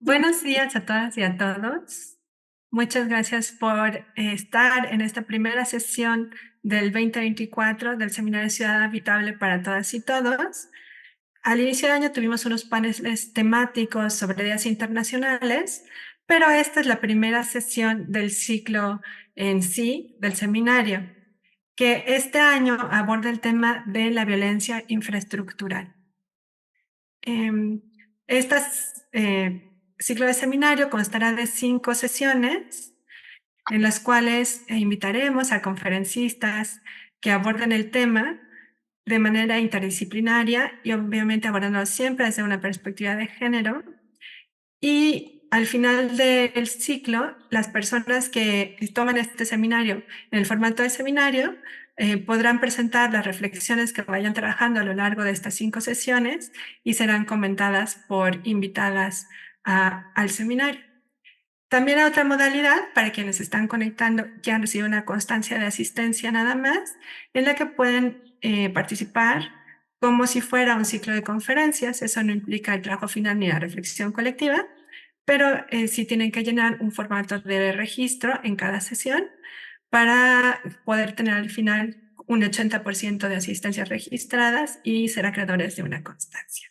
Buenos días a todas y a todos. Muchas gracias por estar en esta primera sesión del 2024 del Seminario Ciudad Habitable para Todas y Todos. Al inicio del año tuvimos unos paneles temáticos sobre días internacionales, pero esta es la primera sesión del ciclo en sí del seminario, que este año aborda el tema de la violencia infraestructural. Este ciclo de seminario constará de 5 sesiones en las cuales invitaremos a conferencistas que aborden el tema de manera interdisciplinaria y obviamente abordándolo siempre desde una perspectiva de género. Y al final del ciclo, las personas que toman este seminario en el formato de seminario podrán presentar las reflexiones que vayan trabajando a lo largo de estas 5 sesiones y serán comentadas por invitadas al seminario. También hay otra modalidad para quienes están conectando que han recibido una constancia de asistencia nada más, en la que pueden participar como si fuera un ciclo de conferencias. Eso no implica el trabajo final ni la reflexión colectiva, pero sí tienen que llenar un formato de registro en cada sesión para poder tener al final un 80% de asistencias registradas y ser acreedores de una constancia.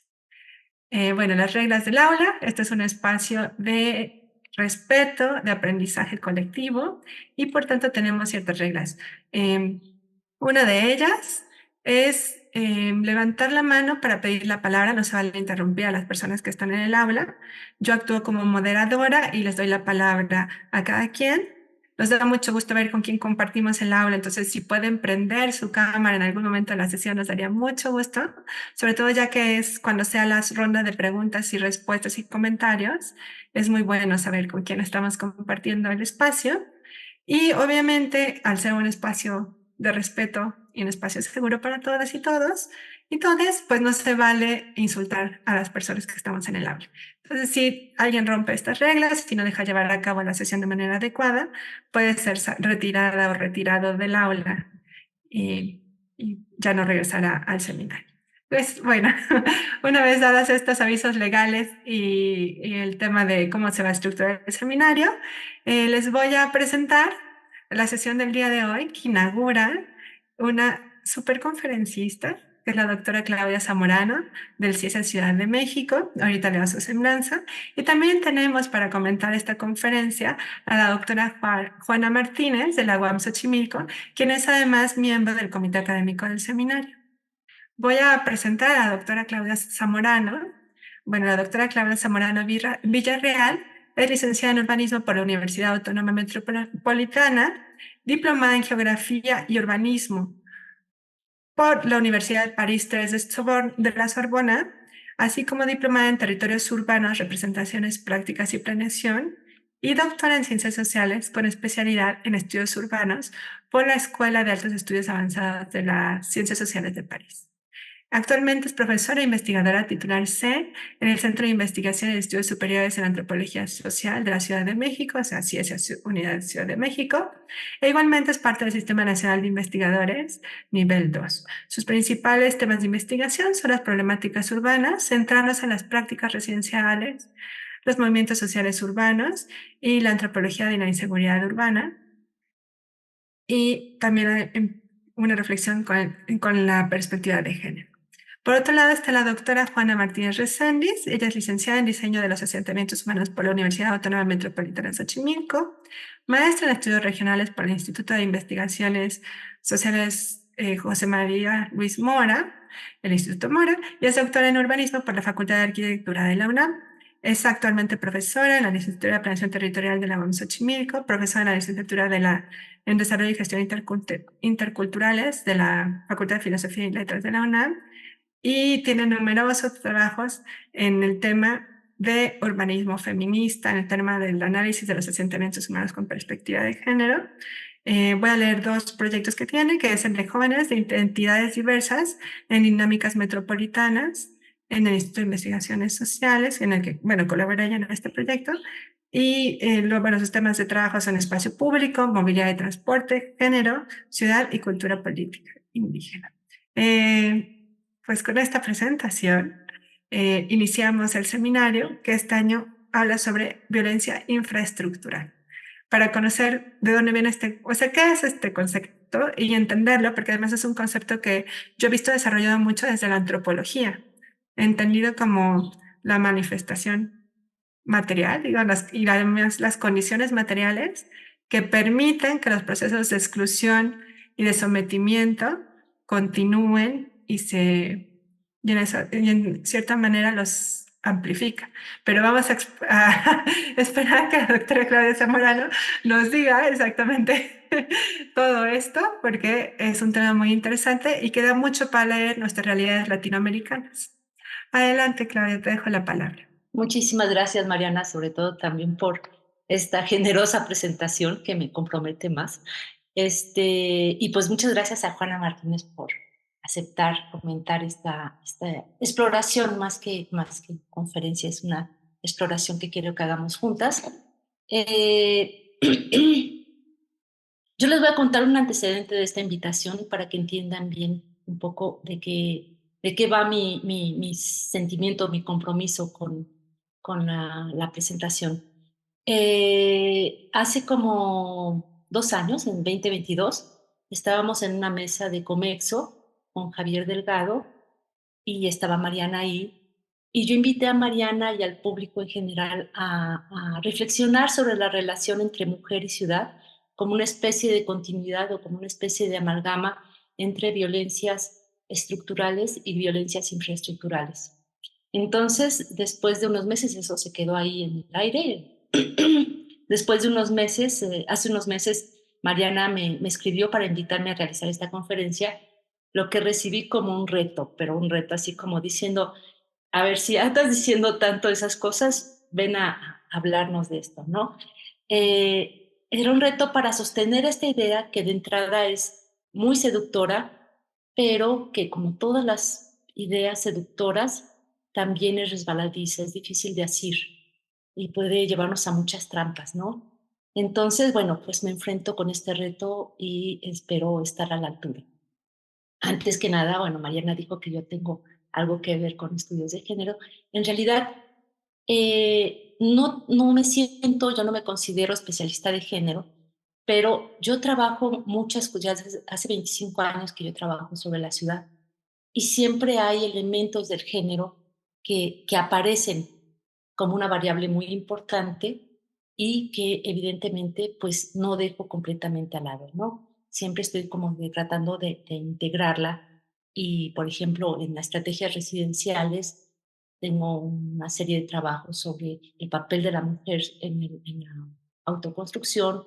Bueno, las reglas del aula. Este es un espacio de respeto, de aprendizaje colectivo y por tanto tenemos ciertas reglas. Una de ellas es levantar la mano para pedir la palabra. No se vale interrumpir a las personas que están en el aula. Yo actúo como moderadora y les doy la palabra a cada quien. Nos da mucho gusto ver con quién compartimos el aula, entonces si pueden prender su cámara en algún momento de la sesión nos daría mucho gusto, sobre todo ya que es cuando sea la ronda de preguntas y respuestas y comentarios, es muy bueno saber con quién estamos compartiendo el espacio. Y obviamente, al ser un espacio de respeto y un espacio seguro para todas y todos, entonces, pues no se vale insultar a las personas que estamos en el aula. Entonces, si alguien rompe estas reglas, si no deja llevar a cabo la sesión de manera adecuada, puede ser retirada o retirado del aula y ya no regresará al seminario. Pues bueno, una vez dadas estos avisos legales y el tema de cómo se va a estructurar el seminario, les voy a presentar la sesión del día de hoy que inaugura una superconferencista, que es la doctora Claudia Zamorano del CIESA Ciudad de México. Ahorita le doy su semblanza. Y también tenemos para comentar esta conferencia a la doctora Juana Martínez de la UAM Xochimilco, quien es además miembro del comité académico del seminario. Voy a presentar a la doctora Claudia Zamorano. Bueno, la doctora Claudia Zamorano Villarreal es licenciada en urbanismo por la Universidad Autónoma Metropolitana, diplomada en geografía y urbanismo por la Universidad de París 3 de la Sorbona, así como diplomada en territorios urbanos, representaciones prácticas y planeación, y doctora en ciencias sociales con especialidad en estudios urbanos por la Escuela de Altos Estudios Avanzados de las Ciencias Sociales de París. Actualmente es profesora e investigadora titular C en el Centro de Investigación y Estudios Superiores en Antropología Social de la Ciudad de México, o sea, CIESA Unidad Ciudad de México, e igualmente es parte del Sistema Nacional de Investigadores Nivel 2. Sus principales temas de investigación son las problemáticas urbanas, centrándose en las prácticas residenciales, los movimientos sociales urbanos y la antropología de la inseguridad urbana, y también una reflexión con la perspectiva de género. Por otro lado está la doctora Juana Martínez Reséndiz. Ella es licenciada en Diseño de los Asentamientos Humanos por la Universidad Autónoma Metropolitana de Xochimilco, maestra en Estudios Regionales por el Instituto de Investigaciones Sociales José María Luis Mora, el Instituto Mora, y es doctora en Urbanismo por la Facultad de Arquitectura de la UNAM. Es actualmente profesora en la licenciatura de Planeación Territorial de la UAM Xochimilco, profesora en la licenciatura en Desarrollo y Gestión Interculturales de la Facultad de Filosofía y Letras de la UNAM, y tiene numerosos trabajos en el tema de urbanismo feminista, en el tema del análisis de los asentamientos humanos con perspectiva de género. Voy a leer 2 proyectos que tiene, que es el de jóvenes de identidades diversas en dinámicas metropolitanas, en el Instituto de Investigaciones Sociales, en el que, bueno, colabora ella en este proyecto. Y bueno, sus temas de trabajo son espacio público, movilidad de transporte, género, ciudad y cultura política indígena. Pues con esta presentación iniciamos el seminario que este año habla sobre violencia infraestructural, para conocer de dónde viene qué es este concepto y entenderlo, porque además es un concepto que yo he visto desarrollado mucho desde la antropología, entendido como la manifestación material, digamos, y además las condiciones materiales que permiten que los procesos de exclusión y de sometimiento continúen y en cierta manera los amplifica. Pero vamos a esperar a que la doctora Claudia Zamorano nos diga exactamente todo esto, porque es un tema muy interesante y queda mucho para leer nuestras realidades latinoamericanas. Adelante, Claudia, te dejo la palabra. Muchísimas gracias, Mariana, sobre todo también por esta generosa presentación que me compromete más. Y pues muchas gracias a Juana Martínez por aceptar comentar esta exploración más que conferencia, es una exploración que quiero que hagamos juntas. Yo les voy a contar un antecedente de esta invitación para que entiendan bien un poco de qué va mi sentimiento, mi compromiso con la presentación. Hace como 2 años, en 2022, estábamos en una mesa de Comexo con Javier Delgado y estaba Mariana ahí. Y yo invité a Mariana y al público en general a reflexionar sobre la relación entre mujer y ciudad como una especie de continuidad o como una especie de amalgama entre violencias estructurales y violencias infraestructurales. Entonces, después de unos meses, eso se quedó ahí en el aire. Después de unos meses, hace unos meses, Mariana me escribió para invitarme a realizar esta conferencia, lo que recibí como un reto, pero un reto así como diciendo, a ver, si estás diciendo tanto esas cosas, ven a hablarnos de esto, ¿no? Era un reto para sostener esta idea que de entrada es muy seductora, pero que como todas las ideas seductoras, también es resbaladiza, es difícil de asir y puede llevarnos a muchas trampas, ¿no? Entonces, bueno, pues me enfrento con este reto y espero estar a la altura. Antes que nada, bueno, Mariana dijo que yo tengo algo que ver con estudios de género. En realidad, no me siento, yo no me considero especialista de género, pero yo trabajo ya desde hace 25 años que yo trabajo sobre la ciudad y siempre hay elementos del género que aparecen como una variable muy importante y que evidentemente pues no dejo completamente al lado, ¿no? Siempre estoy como tratando de integrarla y, por ejemplo, en las estrategias residenciales tengo una serie de trabajos sobre el papel de la mujer en la autoconstrucción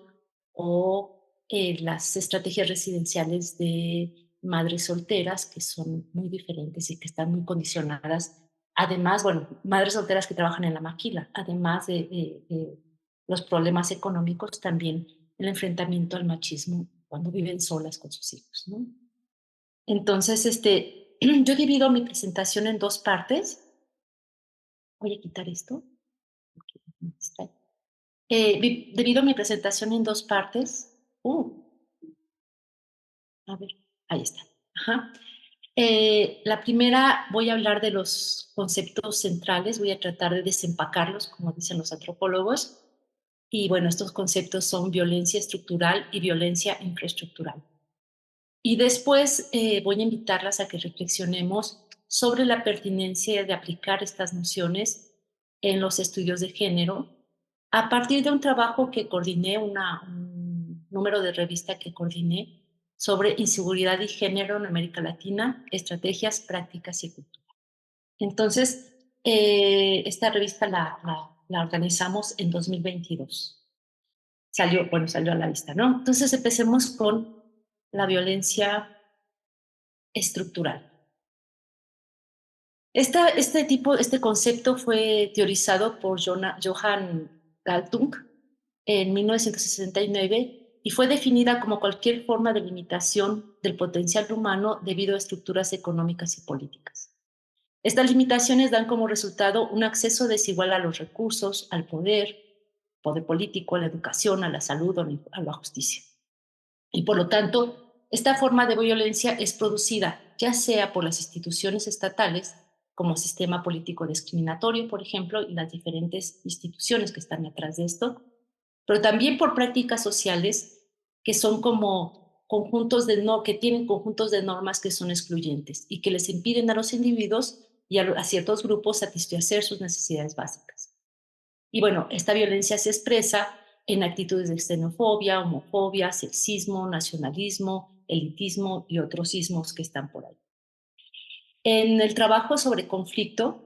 o las estrategias residenciales de madres solteras que son muy diferentes y que están muy condicionadas. Además, bueno, madres solteras que trabajan en la maquila, además de los problemas económicos, también el enfrentamiento al machismo cuando viven solas con sus hijos, ¿no? Entonces, yo divido mi presentación en dos partes. Voy a quitar esto. Divido mi presentación en dos partes. A ver, ahí está. Ajá. La primera, voy a hablar de los conceptos centrales, voy a tratar de desempacarlos, como dicen los antropólogos. Y bueno, estos conceptos son violencia estructural y violencia infraestructural. Y después voy a invitarlas a que reflexionemos sobre la pertinencia de aplicar estas nociones en los estudios de género a partir de un trabajo que coordiné, un número de revista que coordiné sobre inseguridad y género en América Latina, estrategias, prácticas y cultura. Entonces, esta revista la organizamos en 2022. Salió a la vista, ¿no? Entonces, empecemos con la violencia estructural. Este concepto fue teorizado por Johann Galtung en 1969 y fue definida como cualquier forma de limitación del potencial humano debido a estructuras económicas y políticas. Estas limitaciones dan como resultado un acceso desigual a los recursos, al poder político, a la educación, a la salud o a la justicia. Y por lo tanto, esta forma de violencia es producida ya sea por las instituciones estatales, como sistema político discriminatorio, por ejemplo, y las diferentes instituciones que están atrás de esto, pero también por prácticas sociales que son como conjuntos que tienen conjuntos de normas que son excluyentes y que les impiden a los individuos y a ciertos grupos satisfacer sus necesidades básicas. Y bueno, esta violencia se expresa en actitudes de xenofobia, homofobia, sexismo, nacionalismo, elitismo y otros ismos que están por ahí. En el trabajo sobre conflicto,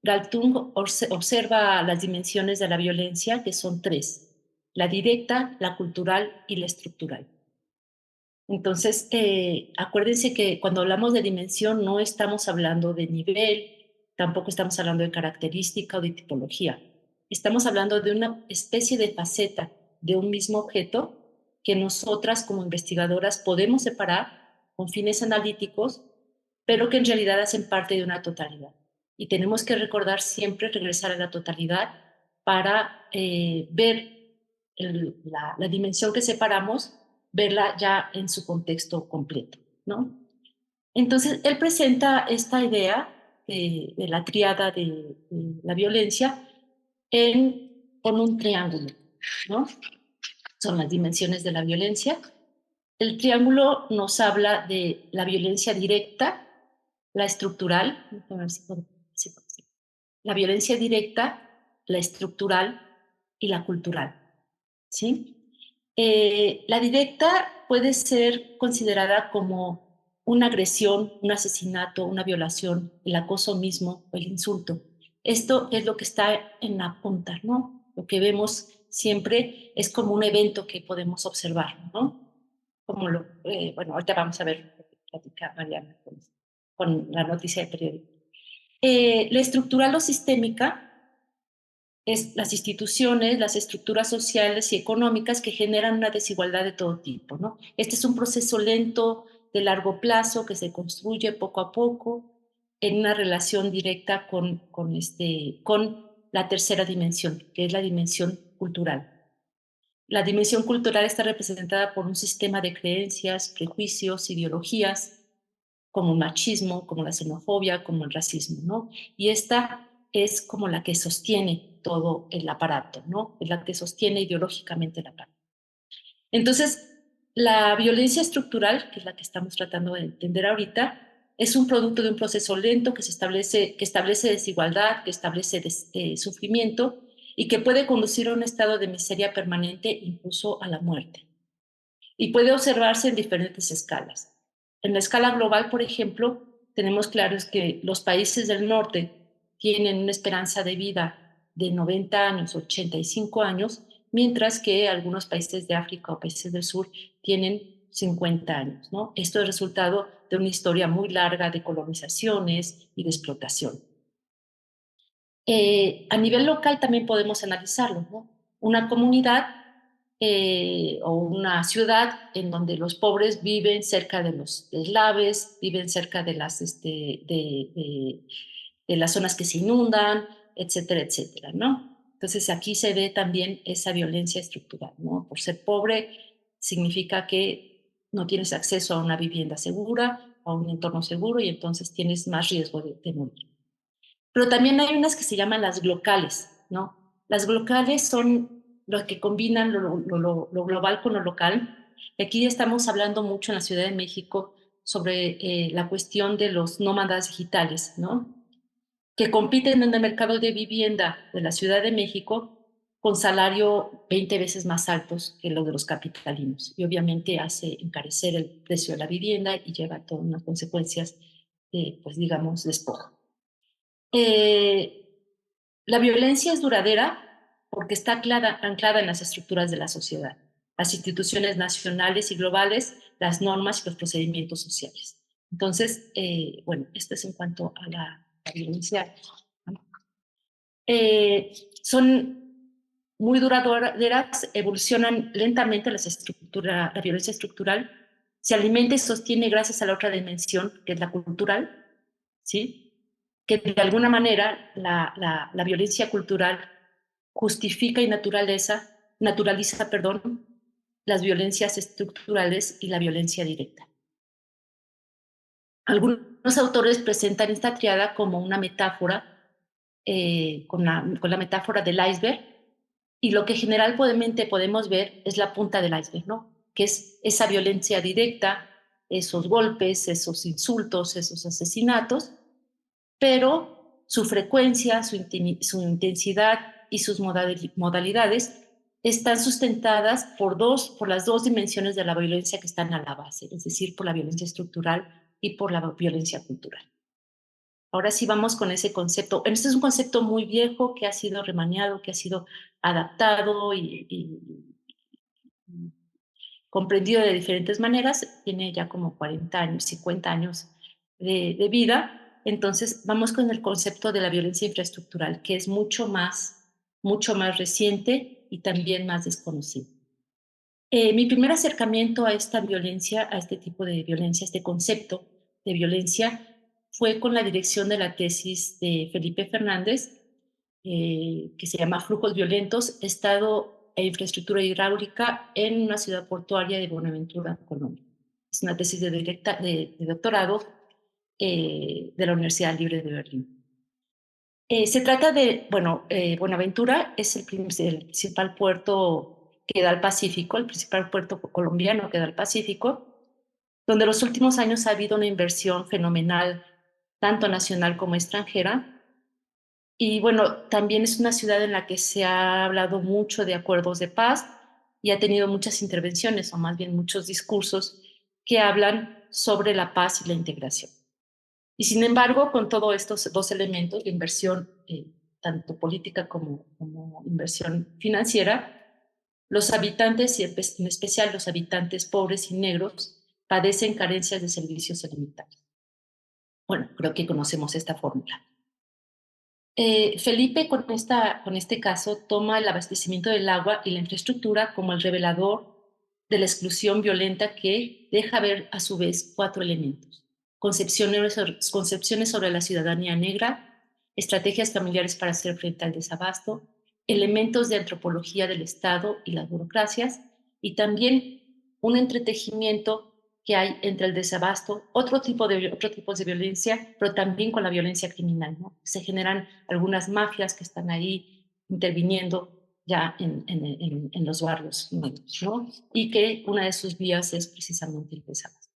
Galtung observa las dimensiones de la violencia, que son tres: la directa, la cultural y la estructural. Entonces, acuérdense que cuando hablamos de dimensión no estamos hablando de nivel, tampoco estamos hablando de característica o de tipología. Estamos hablando de una especie de faceta de un mismo objeto que nosotras como investigadoras podemos separar con fines analíticos, pero que en realidad hacen parte de una totalidad. Y tenemos que recordar siempre regresar a la totalidad para ver la dimensión que separamos, verla ya en su contexto completo, ¿no? Entonces, él presenta esta idea de la tríada de la violencia con un triángulo, ¿no? Son las dimensiones de la violencia. El triángulo nos habla de la violencia directa, la estructural, a ver si la violencia directa, la estructural y la cultural, ¿sí? La directa puede ser considerada como una agresión, un asesinato, una violación, el acoso mismo o el insulto. Esto es lo que está en la punta, ¿no? Lo que vemos siempre es como un evento que podemos observar, ¿no? Bueno, ahorita vamos a ver lo que platica Mariana con la noticia de periódico. La estructural o sistémica es las instituciones, las estructuras sociales y económicas que generan una desigualdad de todo tipo, ¿no? Este es un proceso lento, de largo plazo, que se construye poco a poco en una relación directa con la tercera dimensión, que es la dimensión cultural. La dimensión cultural está representada por un sistema de creencias, prejuicios, ideologías, como el machismo, como la xenofobia, como el racismo, ¿no? Y esta es como la que sostiene todo el aparato, ¿no? Es la que sostiene ideológicamente el aparato. Entonces, la violencia estructural, que es la que estamos tratando de entender ahorita, es un producto de un proceso lento que establece desigualdad, que establece sufrimiento y que puede conducir a un estado de miseria permanente, incluso a la muerte. Y puede observarse en diferentes escalas. En la escala global, por ejemplo, tenemos claros que los países del norte tienen una esperanza de vida de 90 años, 85 años, mientras que algunos países de África o países del sur tienen 50 años, ¿no? Esto es resultado de una historia muy larga de colonizaciones y de explotación. A nivel local también podemos analizarlo, ¿no? Una comunidad o una ciudad en donde los pobres viven cerca de los deslaves, viven cerca de de las zonas que se inundan, etcétera, etcétera, ¿no? Entonces aquí se ve también esa violencia estructural, ¿no? Por ser pobre significa que no tienes acceso a una vivienda segura, a un entorno seguro y entonces tienes más riesgo de morir. Pero también hay unas que se llaman las glocales, ¿no? Las glocales son los que combinan lo global con lo local. Y aquí estamos hablando mucho en la Ciudad de México sobre la cuestión de los nómadas digitales, ¿no? Que compiten en el mercado de vivienda de la Ciudad de México con salario 20 veces más altos que los de los capitalinos. Y obviamente hace encarecer el precio de la vivienda y lleva a todas unas consecuencias, pues digamos, despojo. Eh, la violencia es duradera porque está anclada en las estructuras de la sociedad, las instituciones nacionales y globales, las normas y los procedimientos sociales. Entonces, bueno, esto es en cuanto a la violencia. Son muy duraderas, evolucionan lentamente la violencia estructural, se alimenta y sostiene gracias a la otra dimensión, que es la cultural, ¿sí? Que de alguna manera la violencia cultural justifica y naturaliza, perdón, las violencias estructurales y la violencia directa. Algunos autores presentan esta triada como una metáfora, con la metáfora del iceberg, y lo que generalmente podemos ver es la punta del iceberg, ¿no? Que es esa violencia directa, esos golpes, esos insultos, esos asesinatos, pero su frecuencia, su intensidad y sus modalidades están sustentadas por las dos dimensiones de la violencia que están a la base, es decir, por la violencia estructural y por la violencia cultural. Ahora sí vamos con ese concepto. Este es un concepto muy viejo que ha sido remaneado, que ha sido adaptado y comprendido de diferentes maneras. Tiene ya como 40 años, 50 años de vida. Entonces vamos con el concepto de la violencia infraestructural, que es mucho más reciente y también más desconocido. Mi primer acercamiento a esta violencia, a este tipo de violencia, este concepto de violencia, fue con la dirección de la tesis de Felipe Fernández, que se llama Flujos Violentos, Estado e Infraestructura Hidráulica en una ciudad portuaria de Buenaventura, Colombia. Es una tesis de doctorado de la Universidad Libre de Berlín. Se trata de, bueno, Buenaventura es el principal puerto que da al Pacífico, el principal puerto colombiano que da al Pacífico, donde los últimos años ha habido una inversión fenomenal, tanto nacional como extranjera. Y bueno, también es una ciudad en la que se ha hablado mucho de acuerdos de paz y ha tenido muchas intervenciones, o más bien muchos discursos, que hablan sobre la paz y la integración. Y sin embargo, con todos estos dos elementos, de inversión tanto política como inversión financiera, los habitantes, y en especial los habitantes pobres y negros, padecen carencias de servicios elementales. Bueno, creo que conocemos esta fórmula. Felipe, con este caso, toma el abastecimiento del agua y la infraestructura como el revelador de la exclusión violenta que deja ver a su vez cuatro elementos: concepciones sobre la ciudadanía negra, estrategias familiares para hacer frente al desabasto, elementos de antropología del Estado y las burocracias, y también un entretejimiento que hay entre el desabasto, otros tipos de violencia, pero también con la violencia criminal, ¿no? Se generan algunas mafias que están ahí interviniendo ya en los barrios nuevos, ¿no? Y que una de sus vías es precisamente el desabasto.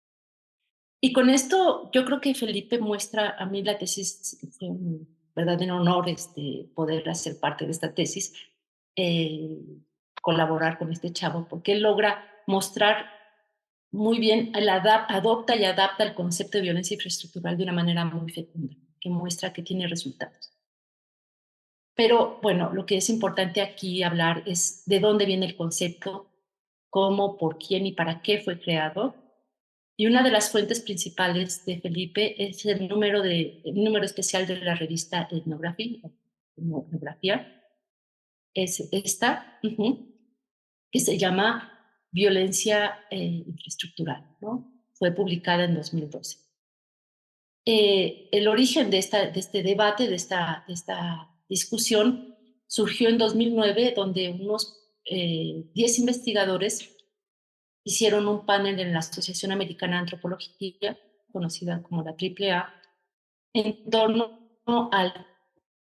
Y con esto yo creo que Felipe muestra, a mí la tesis fue un verdadero honor poder hacer parte de esta tesis, eh, colaborar con este chavo, porque él logra mostrar muy bien, él adopta y adapta el concepto de violencia infraestructural de una manera muy fecunda, que muestra que tiene resultados. Pero bueno, lo que es importante aquí hablar es de dónde viene el concepto, cómo, por quién y para qué fue creado. Y una de las fuentes principales de Felipe es el número especial de la revista Etnografía, es esta, que se llama Violencia Infraestructural, ¿no? Fue publicada en 2012. El origen de este debate, de esta discusión, surgió en 2009, donde unos 10 investigadores hicieron un panel en la Asociación Americana de Antropología, conocida como la AAA, en torno al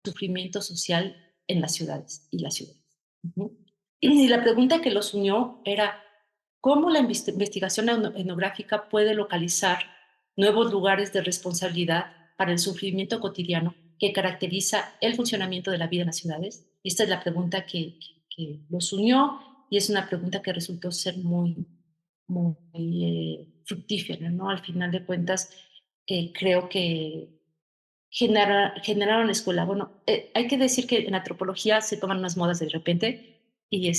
sufrimiento social en las ciudades y las ciudades. Y la pregunta que los unió era: ¿cómo la investigación etnográfica puede localizar nuevos lugares de responsabilidad para el sufrimiento cotidiano que caracteriza el funcionamiento de la vida en las ciudades? Y esta es la pregunta que los unió, y es una pregunta que resultó ser muy fructífera, ¿no? Al final de cuentas, creo que generaron escuela. Bueno, hay que decir que en antropología se toman unas modas de repente, y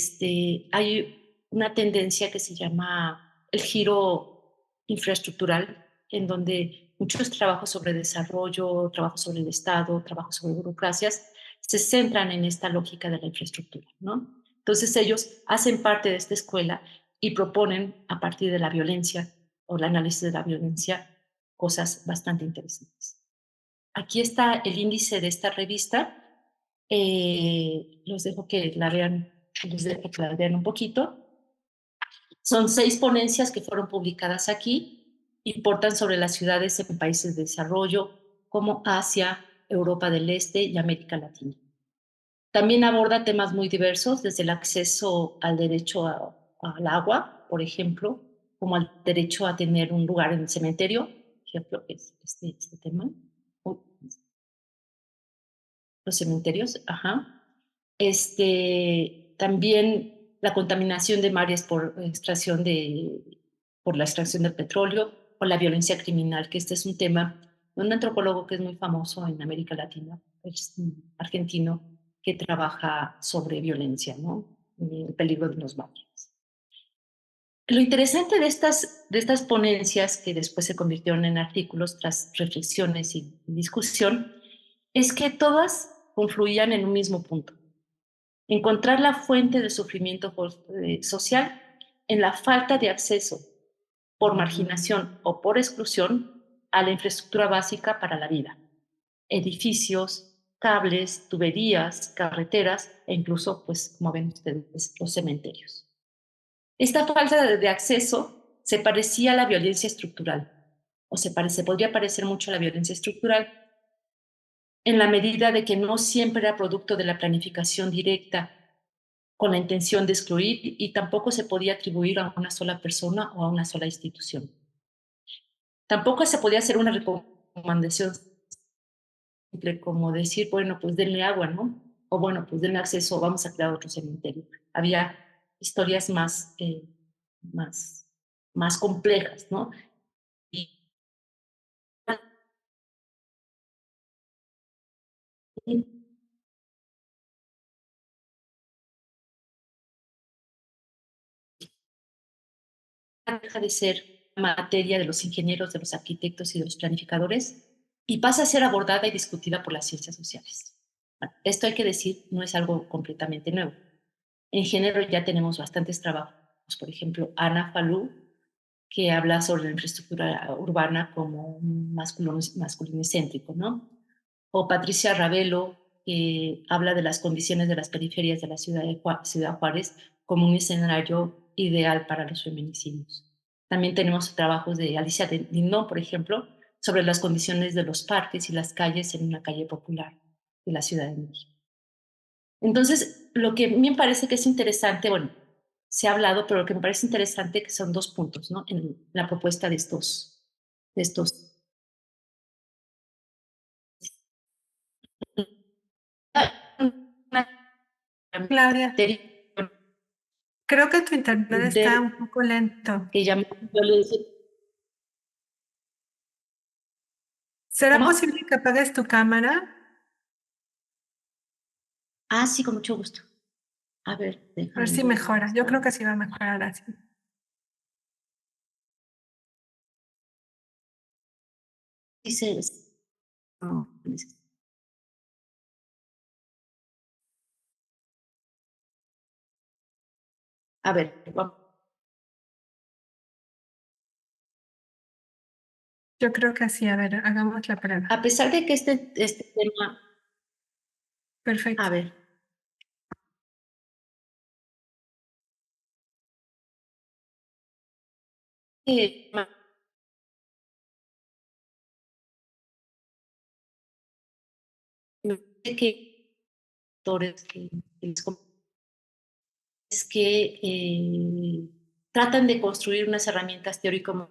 hay una tendencia que se llama el giro infraestructural, en donde muchos trabajos sobre desarrollo, trabajos sobre el Estado, trabajos sobre burocracias, se centran en esta lógica de la infraestructura, ¿no? Entonces ellos hacen parte de esta escuela y proponen, a partir de la violencia o el análisis de la violencia, cosas bastante interesantes. Aquí está el índice de esta revista. Los dejo que la vean, les dejo que la vean un poquito. Son 6 ponencias que fueron publicadas aquí. importan sobre las ciudades en países de desarrollo como Asia, Europa del Este y América Latina. También aborda temas muy diversos, desde el acceso al derecho al agua, por ejemplo, como al derecho a tener un lugar en el cementerio, por ejemplo, es este tema. Uy, los cementerios, ajá. También la contaminación de mares por la extracción del petróleo o la violencia criminal, que este es un tema de un antropólogo que es muy famoso en América Latina, es un argentino que trabaja sobre violencia, ¿no? Y el peligro de los mares. Lo interesante de estas ponencias, que después se convirtieron en artículos tras reflexiones y discusión, es que todas confluían en un mismo punto: encontrar la fuente del sufrimiento social en la falta de acceso por marginación o por exclusión a la infraestructura básica para la vida: edificios, cables, tuberías, carreteras e incluso, pues, como ven ustedes, los cementerios. Esta falta de acceso se parecía a la violencia estructural, o se podría parecer mucho a la violencia estructural, en la medida de que no siempre era producto de la planificación directa con la intención de excluir, y tampoco se podía atribuir a una sola persona o a una sola institución. Tampoco se podía hacer una recomendación simple como decir, bueno, pues denle agua, ¿no? O bueno, pues denle acceso, vamos a crear otro cementerio. Había historias más, más complejas, ¿no? Y deja de ser materia de los ingenieros, de los arquitectos y de los planificadores, y pasa a ser abordada y discutida por las ciencias sociales. Bueno, esto hay que decir, no es algo completamente nuevo. En género ya tenemos bastantes trabajos, por ejemplo, Ana Falú, que habla sobre la infraestructura urbana como masculinocéntrico, ¿no? O Patricia Ravelo, que habla de las condiciones de las periferias de la Ciudad Juárez como un escenario ideal para los feminicidios. También tenemos trabajos de Alicia Dindon, por ejemplo, sobre las condiciones de los parques y las calles en una calle popular de la Ciudad de México. Entonces, lo que a mí me parece que es interesante, bueno, se ha hablado, pero lo que me parece interesante que son dos puntos, ¿no? En la propuesta de estos. Claudia, creo que tu internet está un poco lento. Que llama violencia. ¿Será ¿Cómo? posible que apagues tu cámara? Ah, sí, con mucho gusto. A ver, A ver déjame si ver. mejora. Yo creo que sí va a mejorar así. Dice, no, a ver, Yo creo que sí. A ver, hagamos la prueba. a pesar de que este tema, Perfecto. a ver, eh, que autores es que tratan de construir unas herramientas teórico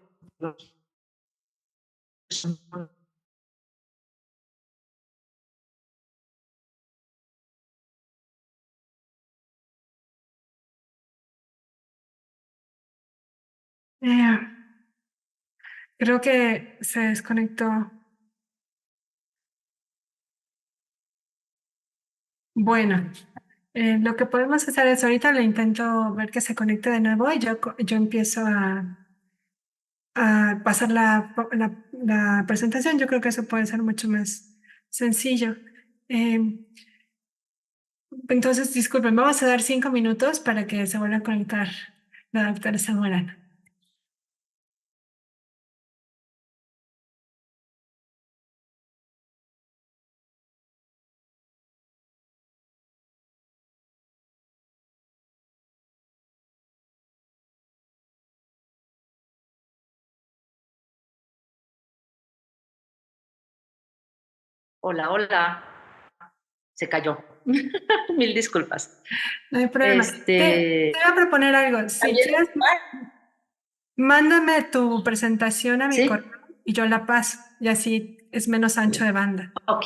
Eh, creo que se desconectó. Bueno, lo que podemos hacer es ahorita le intento ver que se conecte de nuevo y yo empiezo a pasar la presentación. Yo creo que eso puede ser mucho más sencillo. Eh, entonces, disculpen, vamos a dar 5 minutos para que se vuelva a conectar la doctora Zamorano. Hola, hola. Se cayó. Mil disculpas. No hay problema. Te voy a proponer algo. Si También, quieres, mándame tu presentación a mi correo ¿sí? y yo la paso. Y así es menos ancho de banda. Ok.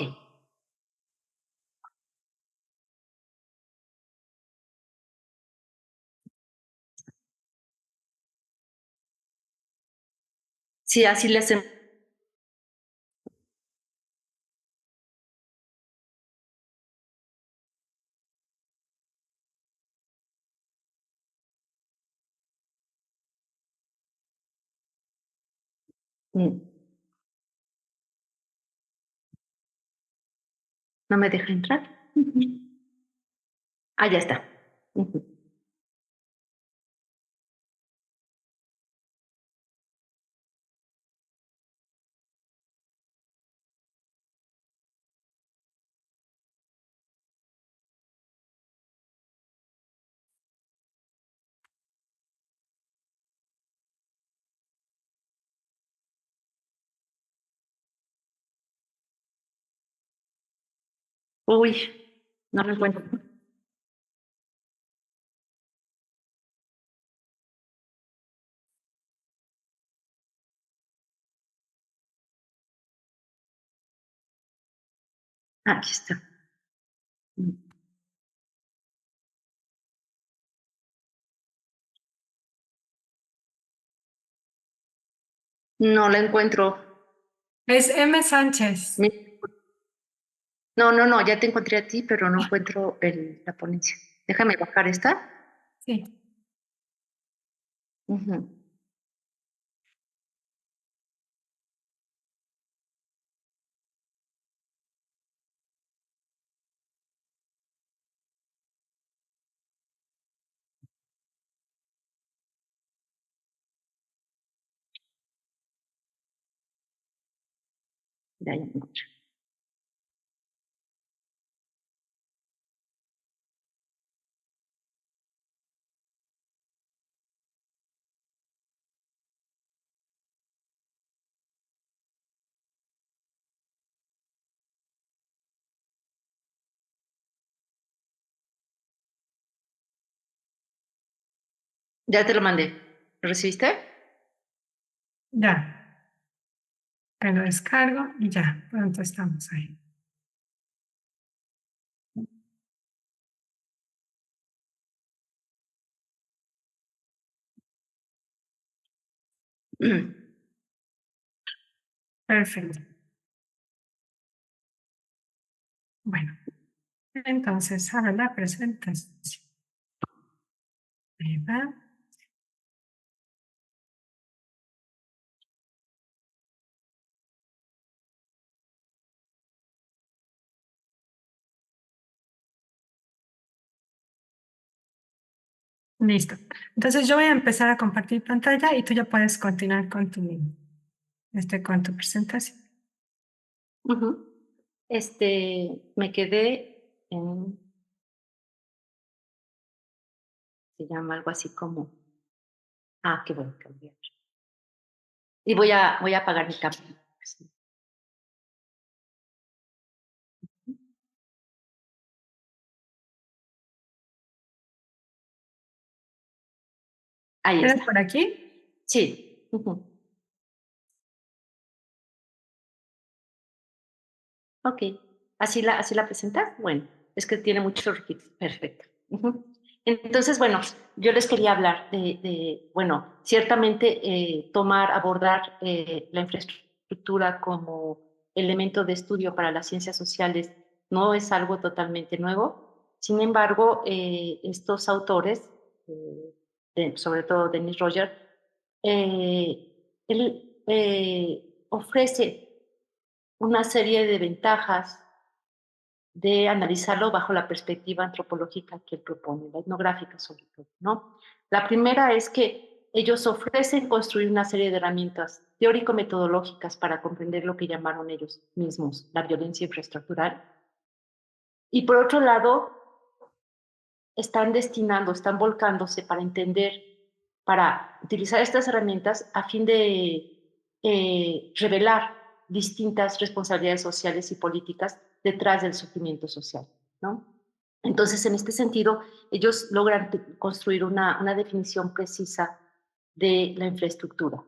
Sí, así le hacemos. Mm. ¿No me deja entrar? Ah, ya está. Ujú. Uy, no lo encuentro. Aquí está. Mm. No la encuentro. Es M. Sánchez. No, no, no, ya te encontré a ti, pero no encuentro la ponencia. Déjame bajar esta. Sí. Ujú. Ya, ya me encontré. Ya te lo mandé. ¿Lo recibiste? Ya. Te lo descargo y ya. Pronto estamos ahí. Perfecto. Bueno, entonces ahora la presentación. Ahí va. Listo. Entonces yo voy a empezar a compartir pantalla y tú ya puedes continuar con con tu presentación. Ujú. Me quedé en, se llama algo así como, qué bueno, cambiar. Y voy a apagar mi cámara. Sí. Ahí ¿Tienes está. por aquí? Sí. Ujú. Ok. Así la presentas? Bueno, es que tiene muchos requisitos. Perfecto. Ujú. Entonces, bueno, yo les quería hablar bueno, ciertamente abordar la infraestructura como elemento de estudio para las ciencias sociales no es algo totalmente nuevo. Sin embargo, estos autores, sobre todo Dennis Roger, él ofrece una serie de ventajas de analizarlo bajo la perspectiva antropológica que él propone, la etnográfica sobre todo, ¿no? La primera es que ellos ofrecen construir una serie de herramientas teórico-metodológicas para comprender lo que llamaron ellos mismos la violencia infraestructural. Y por otro lado, están volcándose para entender, para utilizar estas herramientas a fin de revelar distintas responsabilidades sociales y políticas detrás del sufrimiento social, ¿no? Entonces, en este sentido, ellos logran construir una definición precisa de la infraestructura.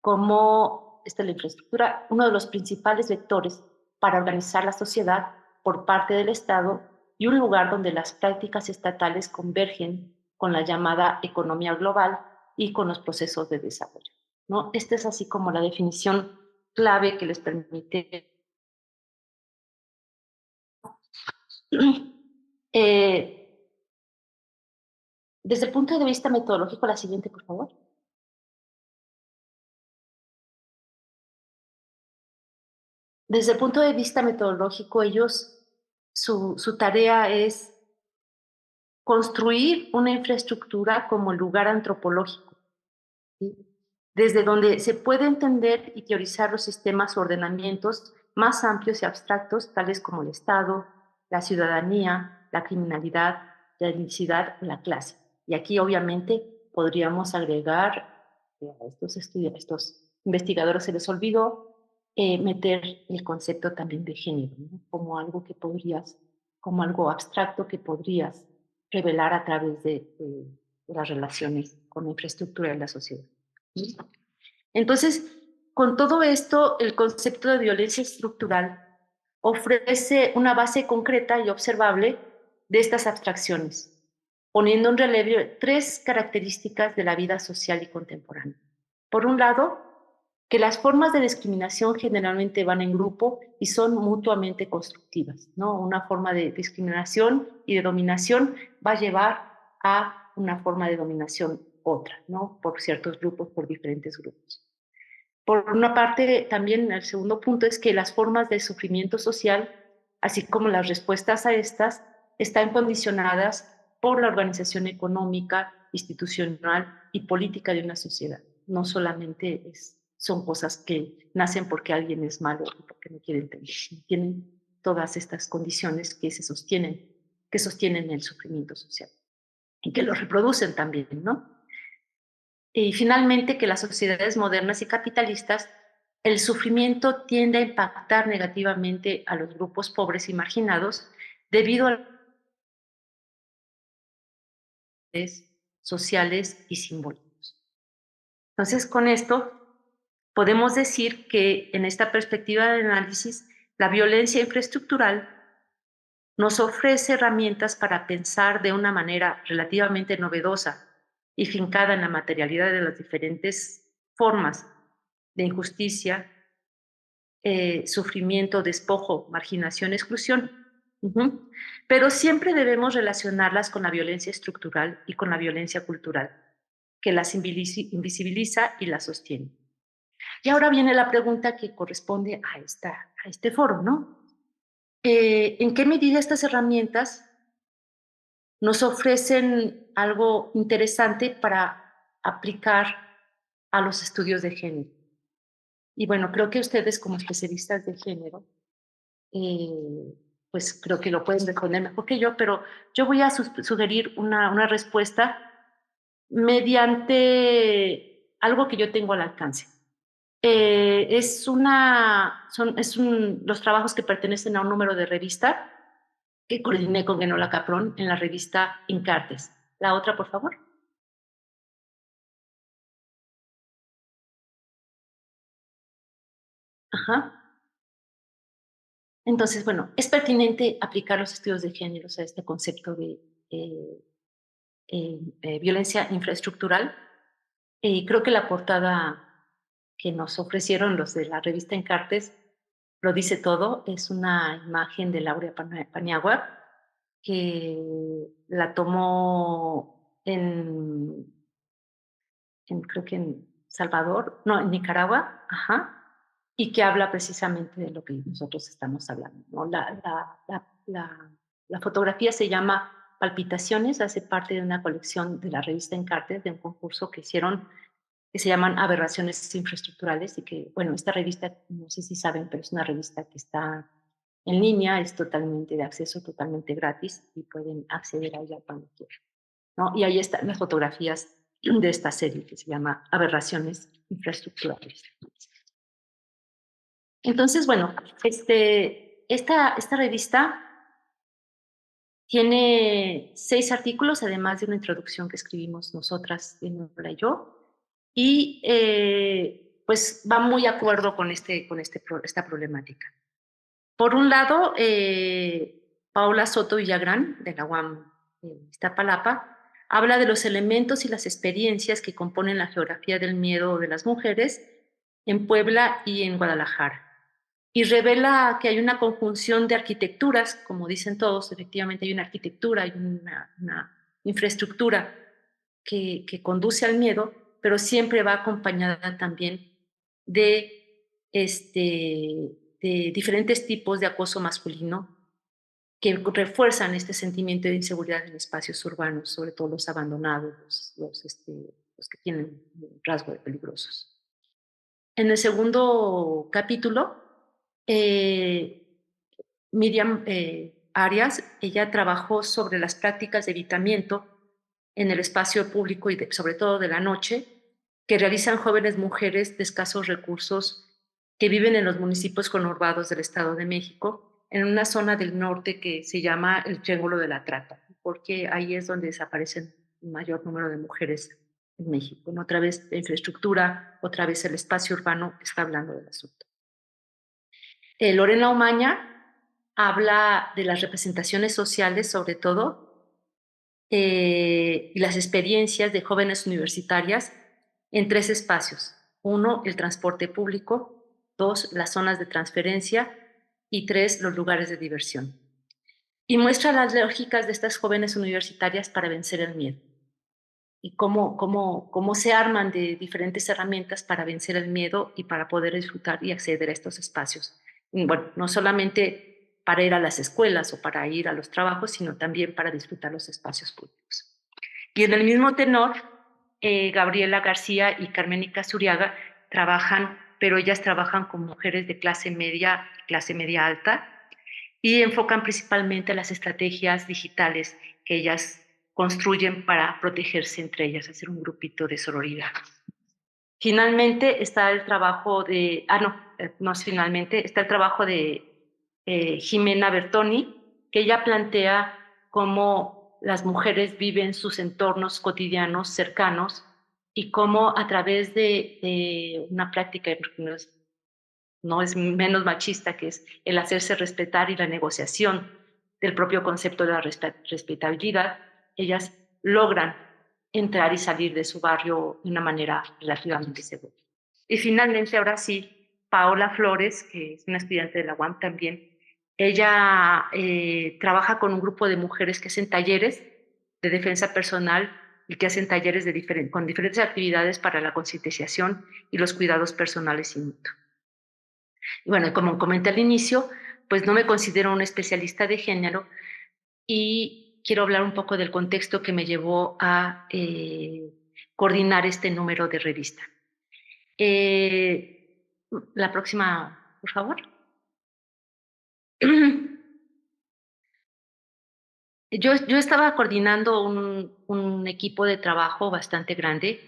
Como esta es la infraestructura, uno de los principales vectores para organizar la sociedad por parte del Estado y un lugar donde las prácticas estatales convergen con la llamada economía global y con los procesos de desarrollo, ¿no? Esta es así como la definición clave que les permite desde el punto de vista metodológico, la siguiente, por favor. Desde el punto de vista metodológico, ellos, su tarea es construir una infraestructura como lugar antropológico, ¿sí? Desde donde se puede entender y teorizar los sistemas o ordenamientos más amplios y abstractos, tales como el Estado, la ciudadanía, la criminalidad, la etnicidad, la clase. Y aquí, obviamente, podríamos agregar a estos investigadores se les olvidó meter el concepto también de género, ¿no? Como algo que podrías, como algo abstracto que podrías revelar a través de las relaciones con la infraestructura de la sociedad. ¿Sí? Entonces, con todo esto, el concepto de violencia estructural ofrece una base concreta y observable de estas abstracciones, poniendo en relieve tres características de la vida social y contemporánea. Por un lado, que las formas de discriminación generalmente van en grupo y son mutuamente constructivas, ¿no? Una forma de discriminación y de dominación va a llevar a una forma de dominación otra, ¿no? Por ciertos grupos, por diferentes grupos. Por una parte, también el segundo punto es que las formas de sufrimiento social, así como las respuestas a estas, están condicionadas por la organización económica, institucional y política de una sociedad. No solamente son cosas que nacen porque alguien es malo o porque no quiere entender. Tienen todas estas condiciones que sostienen el sufrimiento social y que lo reproducen también, ¿no? Y finalmente, que las sociedades modernas y capitalistas, el sufrimiento tiende a impactar negativamente a los grupos pobres y marginados debido a las sociales y simbólicos. Entonces, con esto podemos decir que en esta perspectiva de análisis, la violencia infraestructural nos ofrece herramientas para pensar de una manera relativamente novedosa y fincada en la materialidad de las diferentes formas de injusticia, sufrimiento, despojo, marginación, exclusión. Pero siempre debemos relacionarlas con la violencia estructural y con la violencia cultural, que las invisibiliza y las sostiene. Y ahora viene la pregunta que corresponde a este foro, ¿no? ¿En qué medida estas herramientas nos ofrecen algo interesante para aplicar a los estudios de género? Y bueno, creo que ustedes como especialistas de género, pues creo que lo pueden responder mejor que yo, pero yo voy a sugerir una respuesta mediante algo que yo tengo al alcance. Los trabajos que pertenecen a un número de revista que coordiné con Enola Caprón en la revista Incartes. La otra, por favor. Ajá. Entonces, bueno, es pertinente aplicar los estudios de género a este concepto de violencia infraestructural. Creo que la portada que nos ofrecieron los de la revista Encartes lo dice todo. Es una imagen de Laura Paniagua que la tomó creo que en Salvador, no, en Nicaragua, ajá, y que habla precisamente de lo que nosotros estamos hablando, ¿no? La fotografía se llama Palpitaciones, hace parte de una colección de la revista Encartes, de un concurso que hicieron, que se llaman Aberraciones Infraestructurales, y que, bueno, esta revista, no sé si saben, pero es una revista que está en línea, es totalmente de acceso, totalmente gratis, y pueden acceder a ella cuando quieran, ¿no? Y ahí están las fotografías de esta serie que se llama Aberraciones Infraestructurales. Entonces, bueno, esta revista tiene 6 artículos, además de una introducción que escribimos nosotras, Nora y yo, y pues va muy de acuerdo con esta problemática. Por un lado, Paola Soto Villagrán, de la UAM Iztapalapa, habla de los elementos y las experiencias que componen la geografía del miedo de las mujeres en Puebla y en Guadalajara. Y revela que hay una conjunción de arquitecturas, como dicen todos, efectivamente hay una arquitectura, hay una infraestructura que conduce al miedo, pero siempre va acompañada también de, de diferentes tipos de acoso masculino que refuerzan este sentimiento de inseguridad en espacios urbanos, sobre todo los abandonados, los que tienen rasgo de peligrosos. En el segundo capítulo, Miriam Arias, ella trabajó sobre las prácticas de evitamiento en el espacio público y sobre todo de la noche, que realizan jóvenes mujeres de escasos recursos que viven en los municipios conurbados del Estado de México, en una zona del norte que se llama el Triángulo de la Trata, porque ahí es donde desaparecen un mayor número de mujeres en México. ¿No? Otra vez la infraestructura, otra vez el espacio urbano está hablando del asunto. Lorena Omaña habla de las representaciones sociales, sobre todo, y las experiencias de jóvenes universitarias en 3 espacios. 1, el transporte público; 2, las zonas de transferencia; y 3, los lugares de diversión. Y muestra las lógicas de estas jóvenes universitarias para vencer el miedo y cómo se arman de diferentes herramientas para vencer el miedo y para poder disfrutar y acceder a estos espacios. Y bueno, no solamente para ir a las escuelas o para ir a los trabajos, sino también para disfrutar los espacios públicos. Y en el mismo tenor, Gabriela García y Carménica Zuriaga trabajan, pero ellas trabajan con mujeres de clase media alta, y enfocan principalmente las estrategias digitales que ellas construyen para protegerse entre ellas, hacer un grupito de sororidad. Finalmente está el trabajo de, no es finalmente, está el trabajo de Jimena Bertoni, que ella plantea cómo las mujeres viven sus entornos cotidianos cercanos y cómo a través de una práctica no es menos machista, que es el hacerse respetar y la negociación del propio concepto de la respetabilidad, ellas logran entrar y salir de su barrio de una manera relativamente segura. Y finalmente, ahora sí, Paola Flores, que es una estudiante de la UAM también, ella trabaja con un grupo de mujeres que hacen talleres de defensa personal y que hacen talleres con diferentes actividades para la concientización y los cuidados personales y mutuos. Y bueno, como comenté al inicio, pues no me considero una especialista de género y quiero hablar un poco del contexto que me llevó a coordinar este número de revista. La próxima, por favor. Yo estaba coordinando un equipo de trabajo bastante grande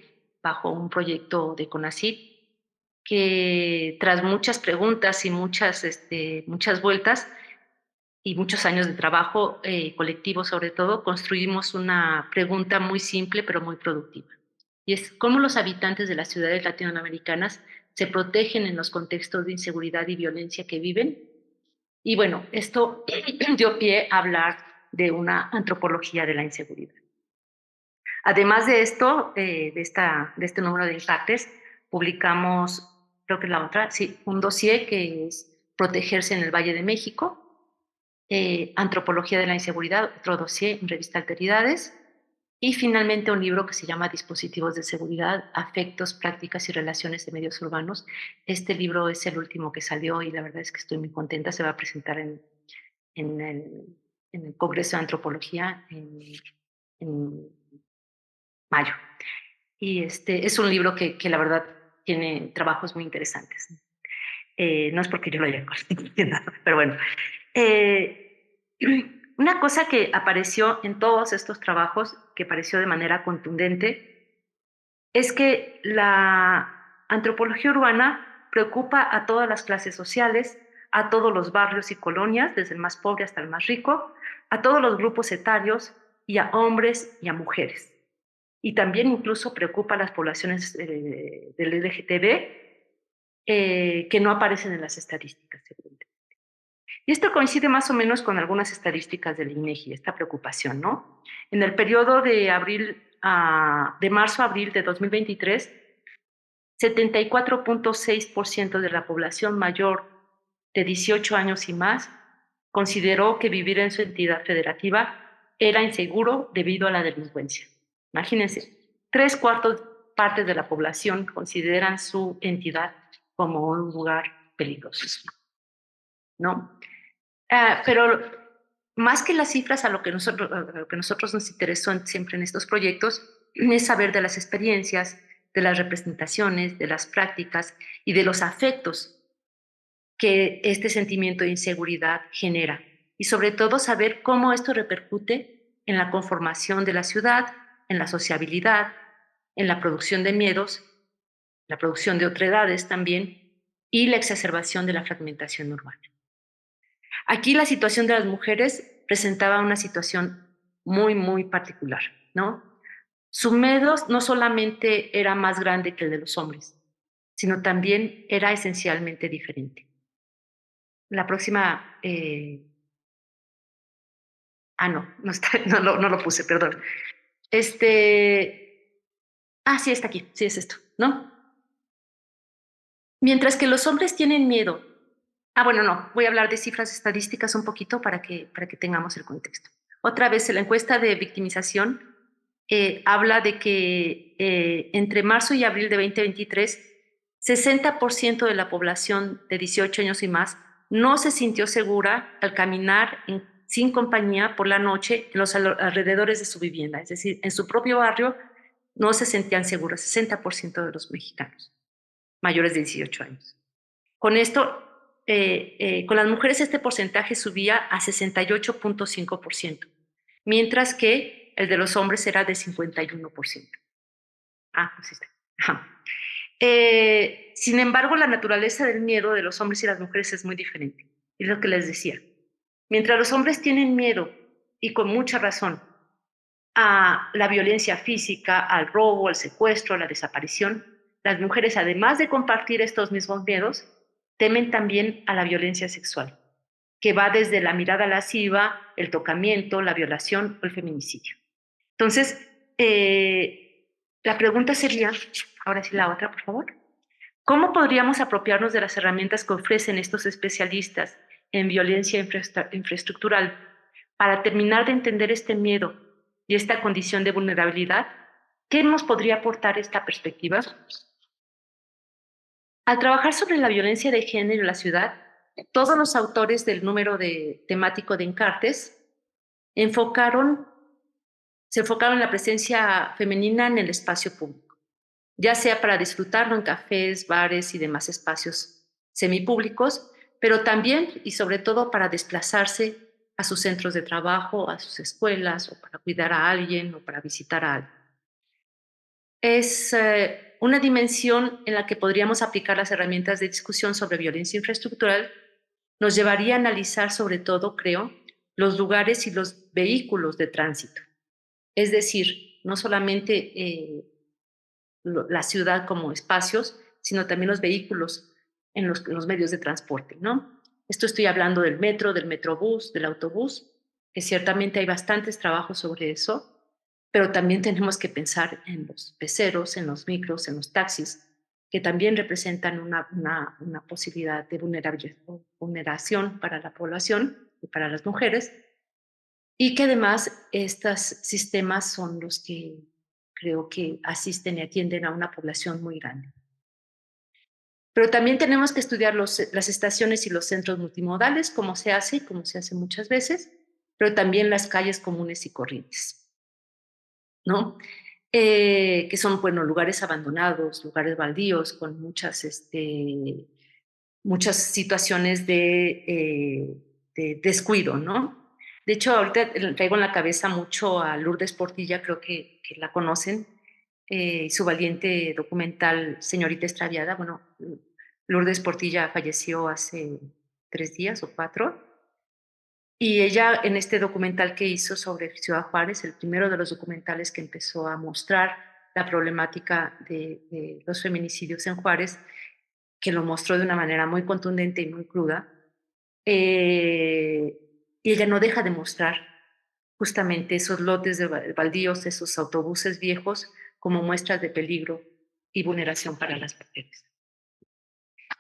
bajo un proyecto de CONACYT que tras muchas preguntas y muchas vueltas y muchos años de trabajo colectivo sobre todo, construimos una pregunta muy simple pero muy productiva. Y es cómo los habitantes de las ciudades latinoamericanas se protegen en los contextos de inseguridad y violencia que viven. Y bueno, esto dio pie a hablar de una antropología de la inseguridad. Además de esto, de este número de impactos, publicamos, creo que la otra, sí, un dossier que es Protegerse en el Valle de México, Antropología de la Inseguridad, otro dossier en Revista Alteridades, y finalmente un libro que se llama Dispositivos de Seguridad, Afectos, Prácticas y Relaciones de Medios Urbanos. Este libro es el último que salió y la verdad es que estoy muy contenta. Se va a presentar en el Congreso de Antropología en mayo. Y es un libro que la verdad tiene trabajos muy interesantes. No es porque yo lo haya conseguido, pero bueno. Una cosa que apareció en todos estos trabajos, que apareció de manera contundente, es que la antropología urbana preocupa a todas las clases sociales, a todos los barrios y colonias, desde el más pobre hasta el más rico, a todos los grupos etarios y a hombres y a mujeres. Y también incluso preocupa a las poblaciones del LGTB que no aparecen en las estadísticas, evidentemente. Y esto coincide más o menos con algunas estadísticas del INEGI, esta preocupación, ¿no? En el periodo de marzo a abril de 2023, 74.6% de la población mayor de 18 años y más consideró que vivir en su entidad federativa era inseguro debido a la delincuencia. Imagínense, 3/4 de la población consideran su entidad como un lugar peligroso, ¿no? Pero más que las cifras, a lo que nosotros nos interesó siempre en estos proyectos es saber de las experiencias, de las representaciones, de las prácticas y de los afectos que este sentimiento de inseguridad genera. Y sobre todo saber cómo esto repercute en la conformación de la ciudad, en la sociabilidad, en la producción de miedos, la producción de otredades también y la exacerbación de la fragmentación urbana. Aquí la situación de las mujeres presentaba una situación muy, muy particular, ¿no? Su miedo no solamente era más grande que el de los hombres, sino también era esencialmente diferente. La próxima, no, está, no lo puse, perdón. Sí, está aquí, sí es esto, ¿no? Mientras que los hombres tienen miedo. Bueno, no, voy a hablar de cifras estadísticas un poquito para que tengamos el contexto. Otra vez, la encuesta de victimización habla de que entre marzo y abril de 2023, 60% de la población de 18 años y más no se sintió segura al caminar sin compañía por la noche en los alrededores de su vivienda, es decir, en su propio barrio no se sentían seguros, 60% de los mexicanos mayores de 18 años. Con esto, con las mujeres este porcentaje subía a 68.5%, mientras que el de los hombres era de 51%. Pues está. Sin embargo, la naturaleza del miedo de los hombres y las mujeres es muy diferente. Es lo que les decía. Mientras los hombres tienen miedo, y con mucha razón, a la violencia física, al robo, al secuestro, a la desaparición, las mujeres, además de compartir estos mismos miedos, temen también a la violencia sexual, que va desde la mirada lasciva, el tocamiento, la violación o el feminicidio. Entonces, la pregunta sería, ahora sí la otra, por favor, ¿cómo podríamos apropiarnos de las herramientas que ofrecen estos especialistas en violencia infraestructural para terminar de entender este miedo y esta condición de vulnerabilidad? ¿Qué nos podría aportar esta perspectiva? Al trabajar sobre la violencia de género en la ciudad, todos los autores del número temático de Encartes se enfocaron en la presencia femenina en el espacio público, ya sea para disfrutarlo en cafés, bares y demás espacios semipúblicos, pero también y sobre todo para desplazarse a sus centros de trabajo, a sus escuelas, o para cuidar a alguien o para visitar a alguien. Es una dimensión en la que podríamos aplicar las herramientas de discusión sobre violencia infraestructural. Nos llevaría a analizar sobre todo, creo, los lugares y los vehículos de tránsito. Es decir, no solamente la ciudad como espacios, sino también los vehículos en los medios de transporte, ¿no? Esto estoy hablando del metro, del metrobús, del autobús, que ciertamente hay bastantes trabajos sobre eso, pero también tenemos que pensar en los peceros, en los micros, en los taxis, que también representan una posibilidad de vulneración para la población y para las mujeres, y que además estos sistemas son los que creo que asisten y atienden a una población muy grande. Pero también tenemos que estudiar las estaciones y los centros multimodales, como se hace muchas veces, pero también las calles comunes y corrientes, ¿no? Que son, bueno, lugares abandonados, lugares baldíos, con muchas situaciones de descuido, ¿no? De hecho, ahorita traigo en la cabeza mucho a Lourdes Portilla, creo que la conocen, su valiente documental Señorita Extraviada. Bueno, Lourdes Portilla falleció hace 3 días o 4. Y ella, en este documental que hizo sobre Ciudad Juárez, el primero de los documentales que empezó a mostrar la problemática de los feminicidios en Juárez, que lo mostró de una manera muy contundente y muy cruda, y ella no deja de mostrar justamente esos lotes de baldíos, esos autobuses viejos, como muestras de peligro y vulneración para las mujeres.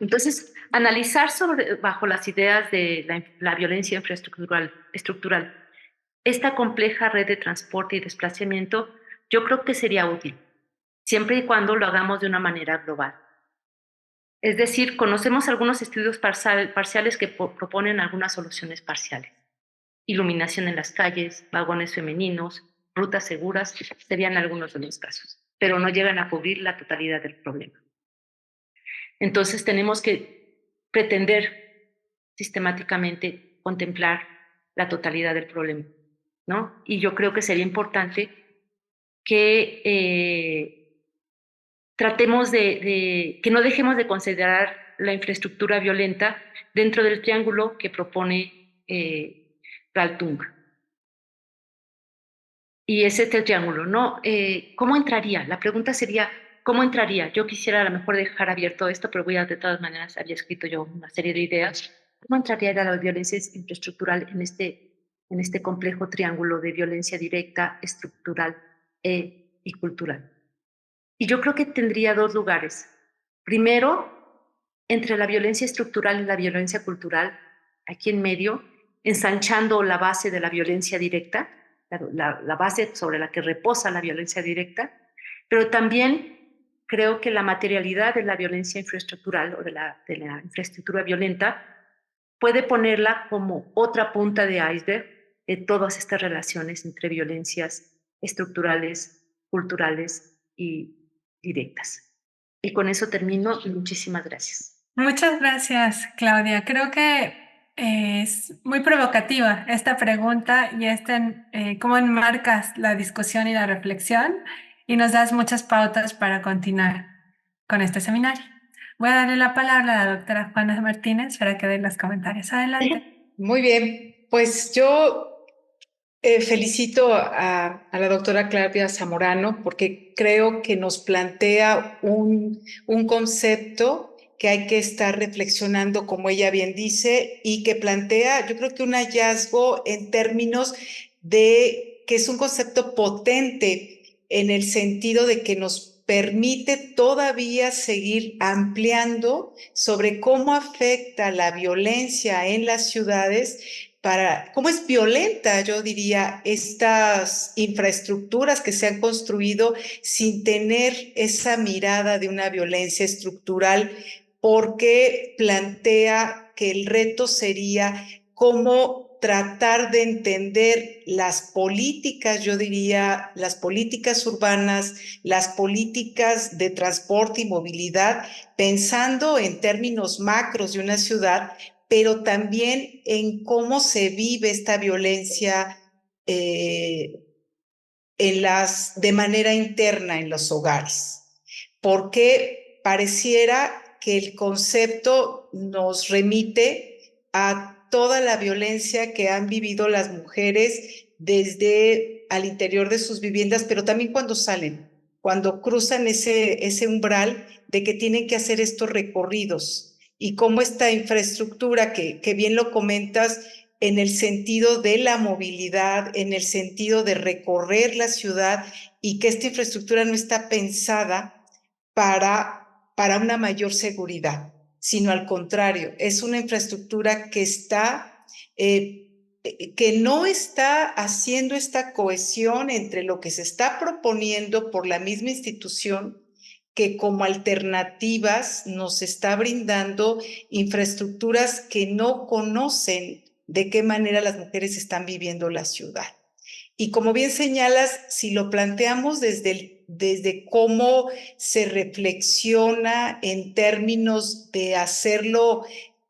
Entonces, analizar bajo las ideas de la violencia estructural, esta compleja red de transporte y desplazamiento, yo creo que sería útil, siempre y cuando lo hagamos de una manera global. Es decir, conocemos algunos estudios parciales que proponen algunas soluciones parciales. Iluminación en las calles, vagones femeninos, rutas seguras, serían algunos de los casos, pero no llegan a cubrir la totalidad del problema. Entonces tenemos que pretender sistemáticamente contemplar la totalidad del problema, ¿no? Y yo creo que sería importante que tratemos que no dejemos de considerar la infraestructura violenta dentro del triángulo que propone Galtung. Y es este triángulo, ¿no? ¿Cómo entraría? La pregunta sería, ¿cómo entraría? Yo quisiera a lo mejor dejar abierto esto, pero de todas maneras, había escrito yo una serie de ideas. ¿Cómo entraría la violencia infraestructural en este complejo triángulo de violencia directa, estructural y cultural? Y yo creo que tendría 2 lugares. Primero, entre la violencia estructural y la violencia cultural, aquí en medio, ensanchando la base de la violencia directa, la base sobre la que reposa la violencia directa, pero también creo que la materialidad de la violencia infraestructural o de la infraestructura violenta puede ponerla como otra punta de iceberg de todas estas relaciones entre violencias estructurales, culturales y directas. Y con eso termino y muchísimas gracias. Muchas gracias, Claudia. Creo que es muy provocativa esta pregunta y cómo enmarcas la discusión y la reflexión y nos das muchas pautas para continuar con este seminario. Voy a darle la palabra a la doctora Juana Martínez para que dé los comentarios. Adelante. Muy bien, pues yo felicito a la doctora Claudia Zamorano porque creo que nos plantea un concepto que hay que estar reflexionando, como ella bien dice, y que plantea, yo creo que un hallazgo en términos de que es un concepto potente en el sentido de que nos permite todavía seguir ampliando sobre cómo afecta la violencia en las ciudades, cómo es violenta, yo diría, estas infraestructuras que se han construido sin tener esa mirada de una violencia estructural, porque plantea que el reto sería cómo tratar de entender las políticas, yo diría, las políticas urbanas, las políticas de transporte y movilidad, pensando en términos macros de una ciudad, pero también en cómo se vive esta violencia de manera interna en los hogares. Porque pareciera que el concepto nos remite a toda la violencia que han vivido las mujeres desde al interior de sus viviendas, pero también cuando salen, cuando cruzan ese umbral de que tienen que hacer estos recorridos y cómo esta infraestructura que bien lo comentas, en el sentido de la movilidad, en el sentido de recorrer la ciudad, y que esta infraestructura no está pensada para una mayor seguridad, sino al contrario, es una infraestructura que que no está haciendo esta cohesión entre lo que se está proponiendo por la misma institución, que como alternativas nos está brindando infraestructuras que no conocen de qué manera las mujeres están viviendo la ciudad. Y como bien señalas, si lo planteamos desde cómo se reflexiona en términos de hacerlo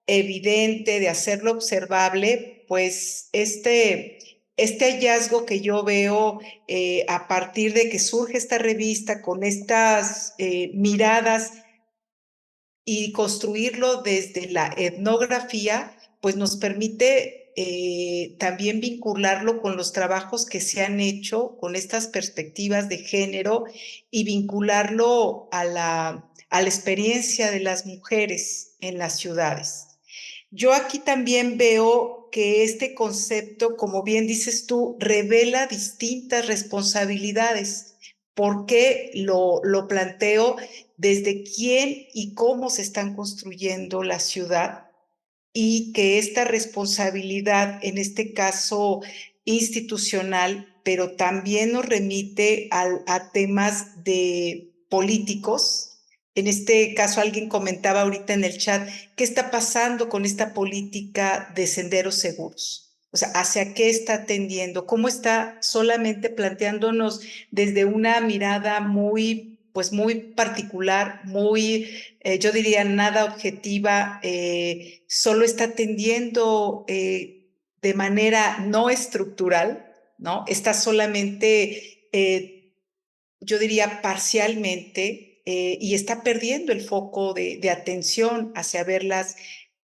evidente, de hacerlo observable, pues este hallazgo que yo veo a partir de que surge esta revista con estas miradas y construirlo desde la etnografía, pues nos permite también vincularlo con los trabajos que se han hecho con estas perspectivas de género y vincularlo a la experiencia de las mujeres en las ciudades. Yo aquí también veo que este concepto, como bien dices tú, revela distintas responsabilidades. ¿Por qué lo planteo? Desde quién y cómo se están construyendo la ciudad, y que esta responsabilidad, en este caso institucional, pero también nos remite a temas de políticos. En este caso, alguien comentaba ahorita en el chat, ¿qué está pasando con esta política de senderos seguros? O sea, ¿hacia qué está tendiendo? ¿Cómo está solamente planteándonos desde una mirada pues muy particular, muy, yo diría, nada objetiva, solo está atendiendo de manera no estructural, ¿no? Está solamente, yo diría, parcialmente, y está perdiendo el foco de atención hacia ver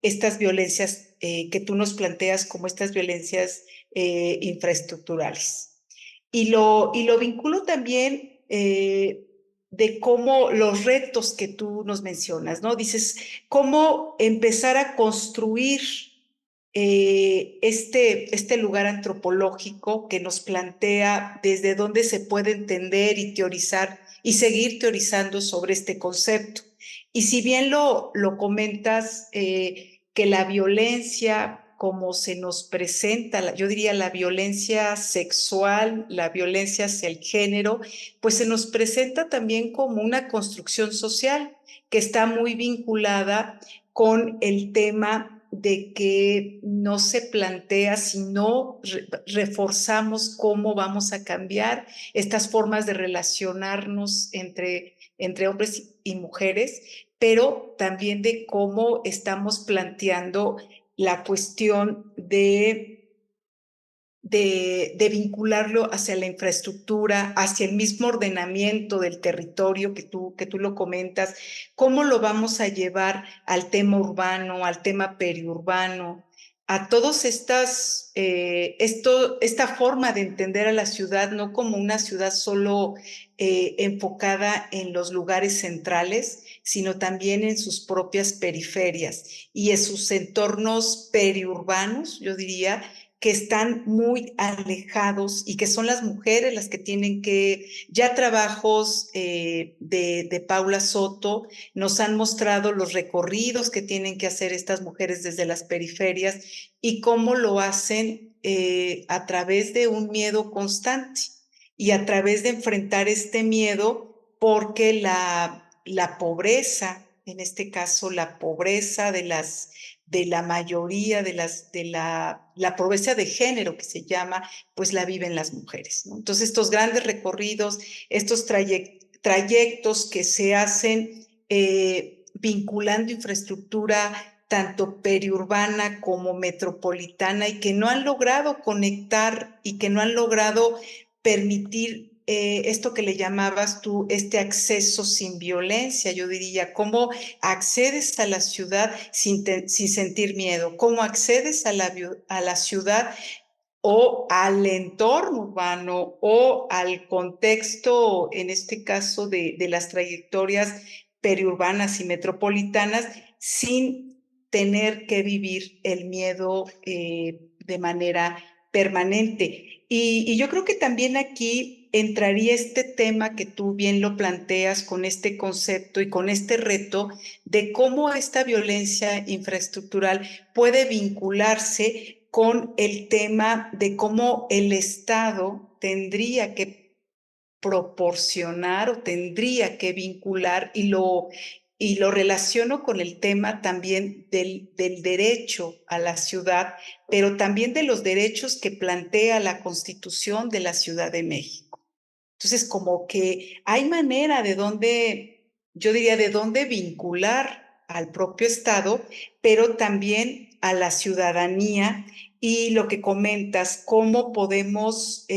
estas violencias que tú nos planteas como estas violencias infraestructurales. Y lo vinculo también de cómo los retos que tú nos mencionas, ¿no? Dices, cómo empezar a construir este lugar antropológico que nos plantea desde dónde se puede entender y teorizar y seguir teorizando sobre este concepto. Y si bien lo comentas, que la violencia como se nos presenta, yo diría la violencia sexual, la violencia hacia el género, pues se nos presenta también como una construcción social que está muy vinculada con el tema de que no se plantea si no reforzamos cómo vamos a cambiar estas formas de relacionarnos entre hombres y mujeres, pero también de cómo estamos planteando la cuestión de vincularlo hacia la infraestructura, hacia el mismo ordenamiento del territorio que tú lo comentas, cómo lo vamos a llevar al tema urbano, al tema periurbano, a todas esta forma de entender a la ciudad no como una ciudad solo enfocada en los lugares centrales, sino también en sus propias periferias y en sus entornos periurbanos, yo diría, que están muy alejados y que son las mujeres las que tienen que, ya trabajos de Paula Soto nos han mostrado los recorridos que tienen que hacer estas mujeres desde las periferias y cómo lo hacen a través de un miedo constante y a través de enfrentar este miedo porque la pobreza, en este caso la pobreza de la mayoría de la pobreza de género que se llama, pues la viven las mujeres, ¿no? Entonces estos grandes recorridos, estos trayectos que se hacen vinculando infraestructura tanto periurbana como metropolitana y que no han logrado conectar y que no han logrado permitir esto que le llamabas tú, este acceso sin violencia, yo diría, cómo accedes a la ciudad sin sentir miedo, cómo accedes a la ciudad o al entorno urbano o al contexto, en este caso, de las trayectorias periurbanas y metropolitanas, sin tener que vivir el miedo de manera permanente. Y yo creo que también aquí entraría este tema que tú bien lo planteas con este concepto y con este reto de cómo esta violencia infraestructural puede vincularse con el tema de cómo el Estado tendría que proporcionar o tendría que vincular y lo relaciono con el tema también del derecho a la ciudad, pero también de los derechos que plantea la Constitución de la Ciudad de México. Entonces, como que hay manera de dónde, yo diría, de dónde vincular al propio Estado, pero también a la ciudadanía y lo que comentas, cómo podemos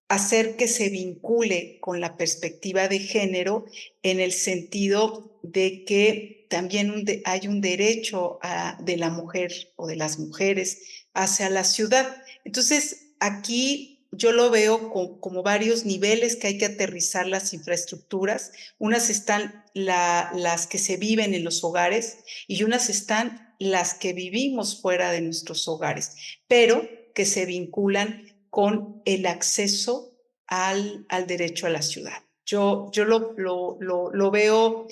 hacer que se vincule con la perspectiva de género en el sentido de que también hay un derecho de la mujer o de las mujeres hacia la ciudad. Entonces, aquí yo lo veo como varios niveles que hay que aterrizar las infraestructuras. Unas están las que se viven en los hogares y unas están las que vivimos fuera de nuestros hogares, pero que se vinculan con el acceso al derecho a la ciudad. Yo lo veo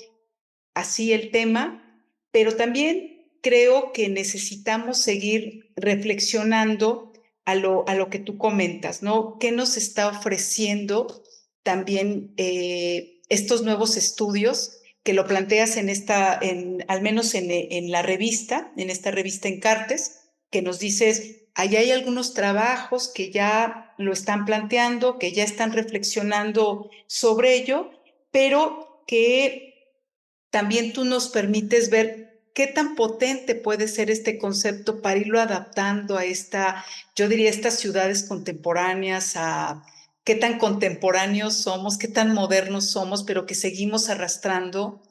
así el tema, pero también creo que necesitamos seguir reflexionando a lo que tú comentas, ¿no? ¿Qué nos está ofreciendo también estos nuevos estudios que lo planteas al menos en la revista, en esta revista Encartes, que nos dices, ahí hay algunos trabajos que ya lo están planteando, que ya están reflexionando sobre ello, pero que también tú nos permites ver qué tan potente puede ser este concepto para irlo adaptando a yo diría, estas ciudades contemporáneas, a qué tan contemporáneos somos, qué tan modernos somos, pero que seguimos arrastrando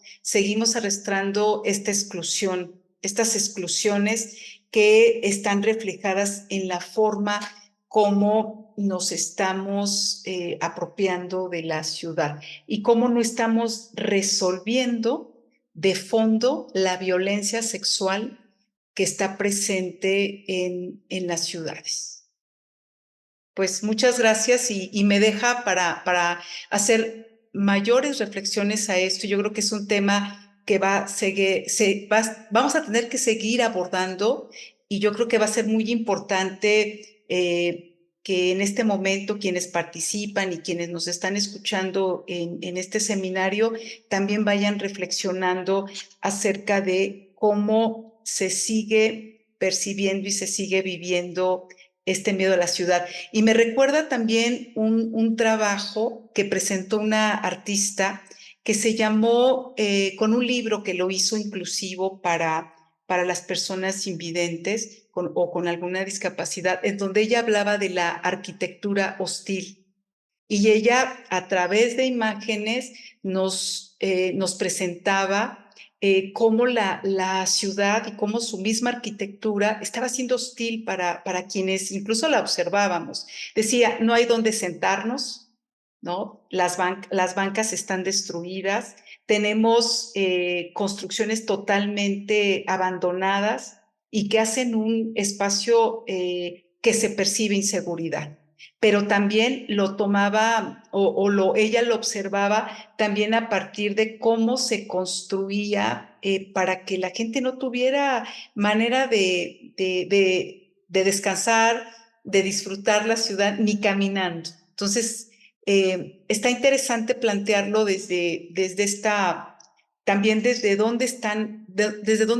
esta exclusión, estas exclusiones que están reflejadas en la forma como nos estamos apropiando de la ciudad y cómo no estamos resolviendo de fondo la violencia sexual que está presente en las ciudades. Pues muchas gracias y me deja para hacer mayores reflexiones a esto. Yo creo que es un tema que vamos a tener que seguir abordando y yo creo que va a ser muy importante que en este momento quienes participan y quienes nos están escuchando en este seminario también vayan reflexionando acerca de cómo se sigue percibiendo y se sigue viviendo este miedo a la ciudad. Y me recuerda también un trabajo que presentó una artista que se llamó, con un libro que lo hizo inclusivo para las personas invidentes o con alguna discapacidad, en donde ella hablaba de la arquitectura hostil. Y ella, a través de imágenes, nos presentaba cómo la ciudad y cómo su misma arquitectura estaba siendo hostil para quienes incluso la observábamos. Decía, no hay dónde sentarnos, ¿no? Las bancas están destruidas, tenemos construcciones totalmente abandonadas y que hacen un espacio que se percibe inseguridad. Pero también lo tomaba ella lo observaba también a partir de cómo se construía para que la gente no tuviera manera de descansar, de disfrutar la ciudad, ni caminando. Entonces, está interesante plantearlo desde también desde dónde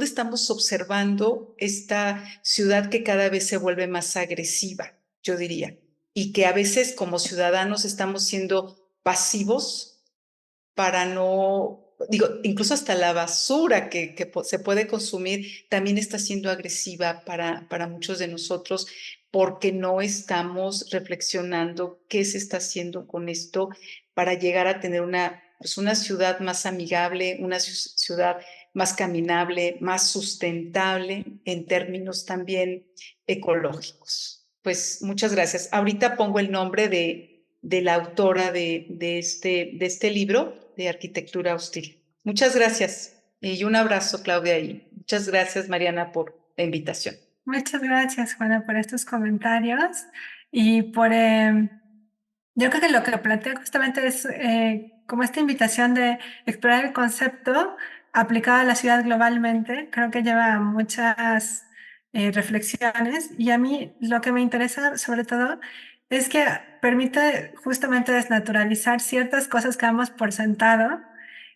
estamos observando esta ciudad que cada vez se vuelve más agresiva, yo diría, y que a veces como ciudadanos estamos siendo pasivos para no, digo, incluso hasta la basura que se puede consumir también está siendo agresiva para muchos de nosotros porque no estamos reflexionando qué se está haciendo con esto para llegar a tener pues una ciudad más amigable, una ciudad más caminable, más sustentable en términos también ecológicos. Pues muchas gracias. Ahorita pongo el nombre de la autora de este libro de Arquitectura Hostil. Muchas gracias y un abrazo, Claudia, y muchas gracias, Mariana, por la invitación. Muchas gracias, Juana, por estos comentarios y por... yo creo que lo que planteo justamente es como esta invitación de explorar el concepto aplicado a la ciudad globalmente. Creo que lleva a muchas reflexiones y a mí lo que me interesa sobre todo es que permite justamente desnaturalizar ciertas cosas que damos por sentado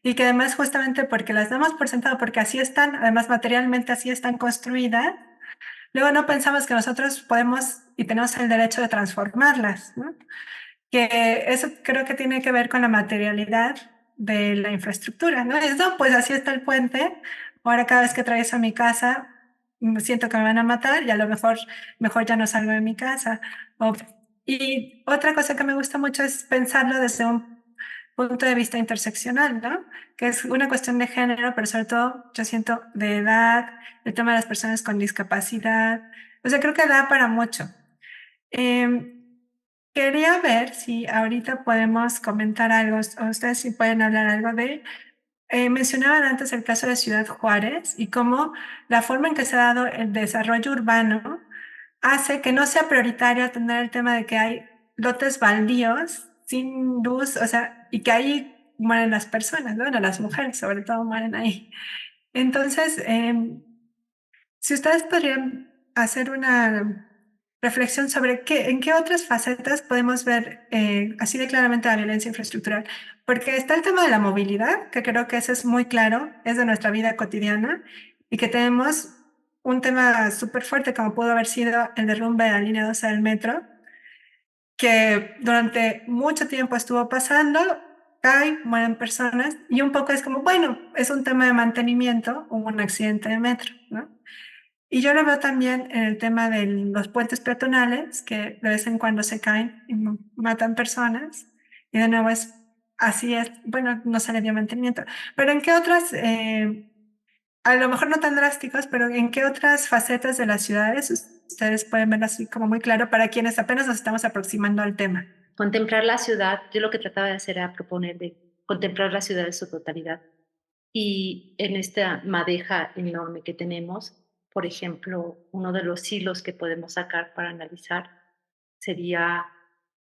y que además justamente porque las damos por sentado, porque así están, además materialmente así están construidas, luego no pensamos que nosotros podemos y tenemos el derecho de transformarlas, ¿no? Que eso creo que tiene que ver con la materialidad de la infraestructura, ¿no? Es, no, pues así está el puente, ahora cada vez que atravieso mi casa siento que me van a matar y a lo mejor ya no salgo de mi casa. Y otra cosa que me gusta mucho es pensarlo desde punto de vista interseccional, ¿no? Que es una cuestión de género, pero sobre todo yo siento de edad, el tema de las personas con discapacidad. O sea, creo que da para mucho. Eh, Quería ver si ahorita podemos comentar algo, o ustedes si pueden hablar algo de mencionaban antes el caso de Ciudad Juárez y cómo la forma en que se ha dado el desarrollo urbano hace que no sea prioritario atender el tema de que hay lotes baldíos sin luz, o sea, y que ahí mueren las personas, ¿no? Bueno, las mujeres sobre todo mueren ahí. Entonces, si ustedes podrían hacer una reflexión sobre en qué otras facetas podemos ver así de claramente la violencia infraestructural, porque está el tema de la movilidad, que creo que ese es muy claro, es de nuestra vida cotidiana, y que tenemos un tema súper fuerte como pudo haber sido el derrumbe de la línea 12 del metro, que durante mucho tiempo estuvo pasando, caen, mueren personas, y un poco es como, bueno, es un tema de mantenimiento, hubo un accidente de metro, ¿no? Y yo lo veo también en el tema de los puentes peatonales, que de vez en cuando se caen y matan personas. Y de nuevo es así, es, bueno, no se le dio mantenimiento. Pero ¿en qué otras, a lo mejor no tan drásticos, pero en qué otras facetas de las ciudades ustedes pueden verlo así como muy claro para quienes apenas nos estamos aproximando al tema? Contemplar la ciudad, yo lo que trataba de hacer era proponer de contemplar la ciudad en su totalidad. Y en esta madeja enorme que tenemos, por ejemplo, uno de los hilos que podemos sacar para analizar sería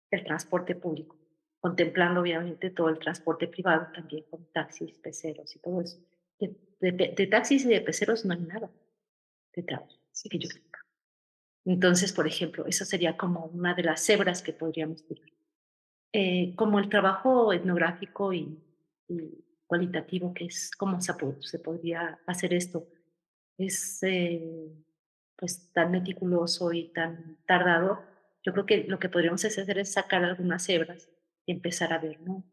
el transporte público, contemplando obviamente todo el transporte privado también, con taxis, peceros y todo eso. De taxis y de peceros no hay nada detrás, que yo sepa. Entonces, por ejemplo, eso sería como una de las cebras que podríamos tirar. Como el trabajo etnográfico y cualitativo, que es cómo se podría hacer esto, es pues tan meticuloso y tan tardado. Yo creo que lo que podríamos hacer es sacar algunas hebras y empezar a ver, ¿no?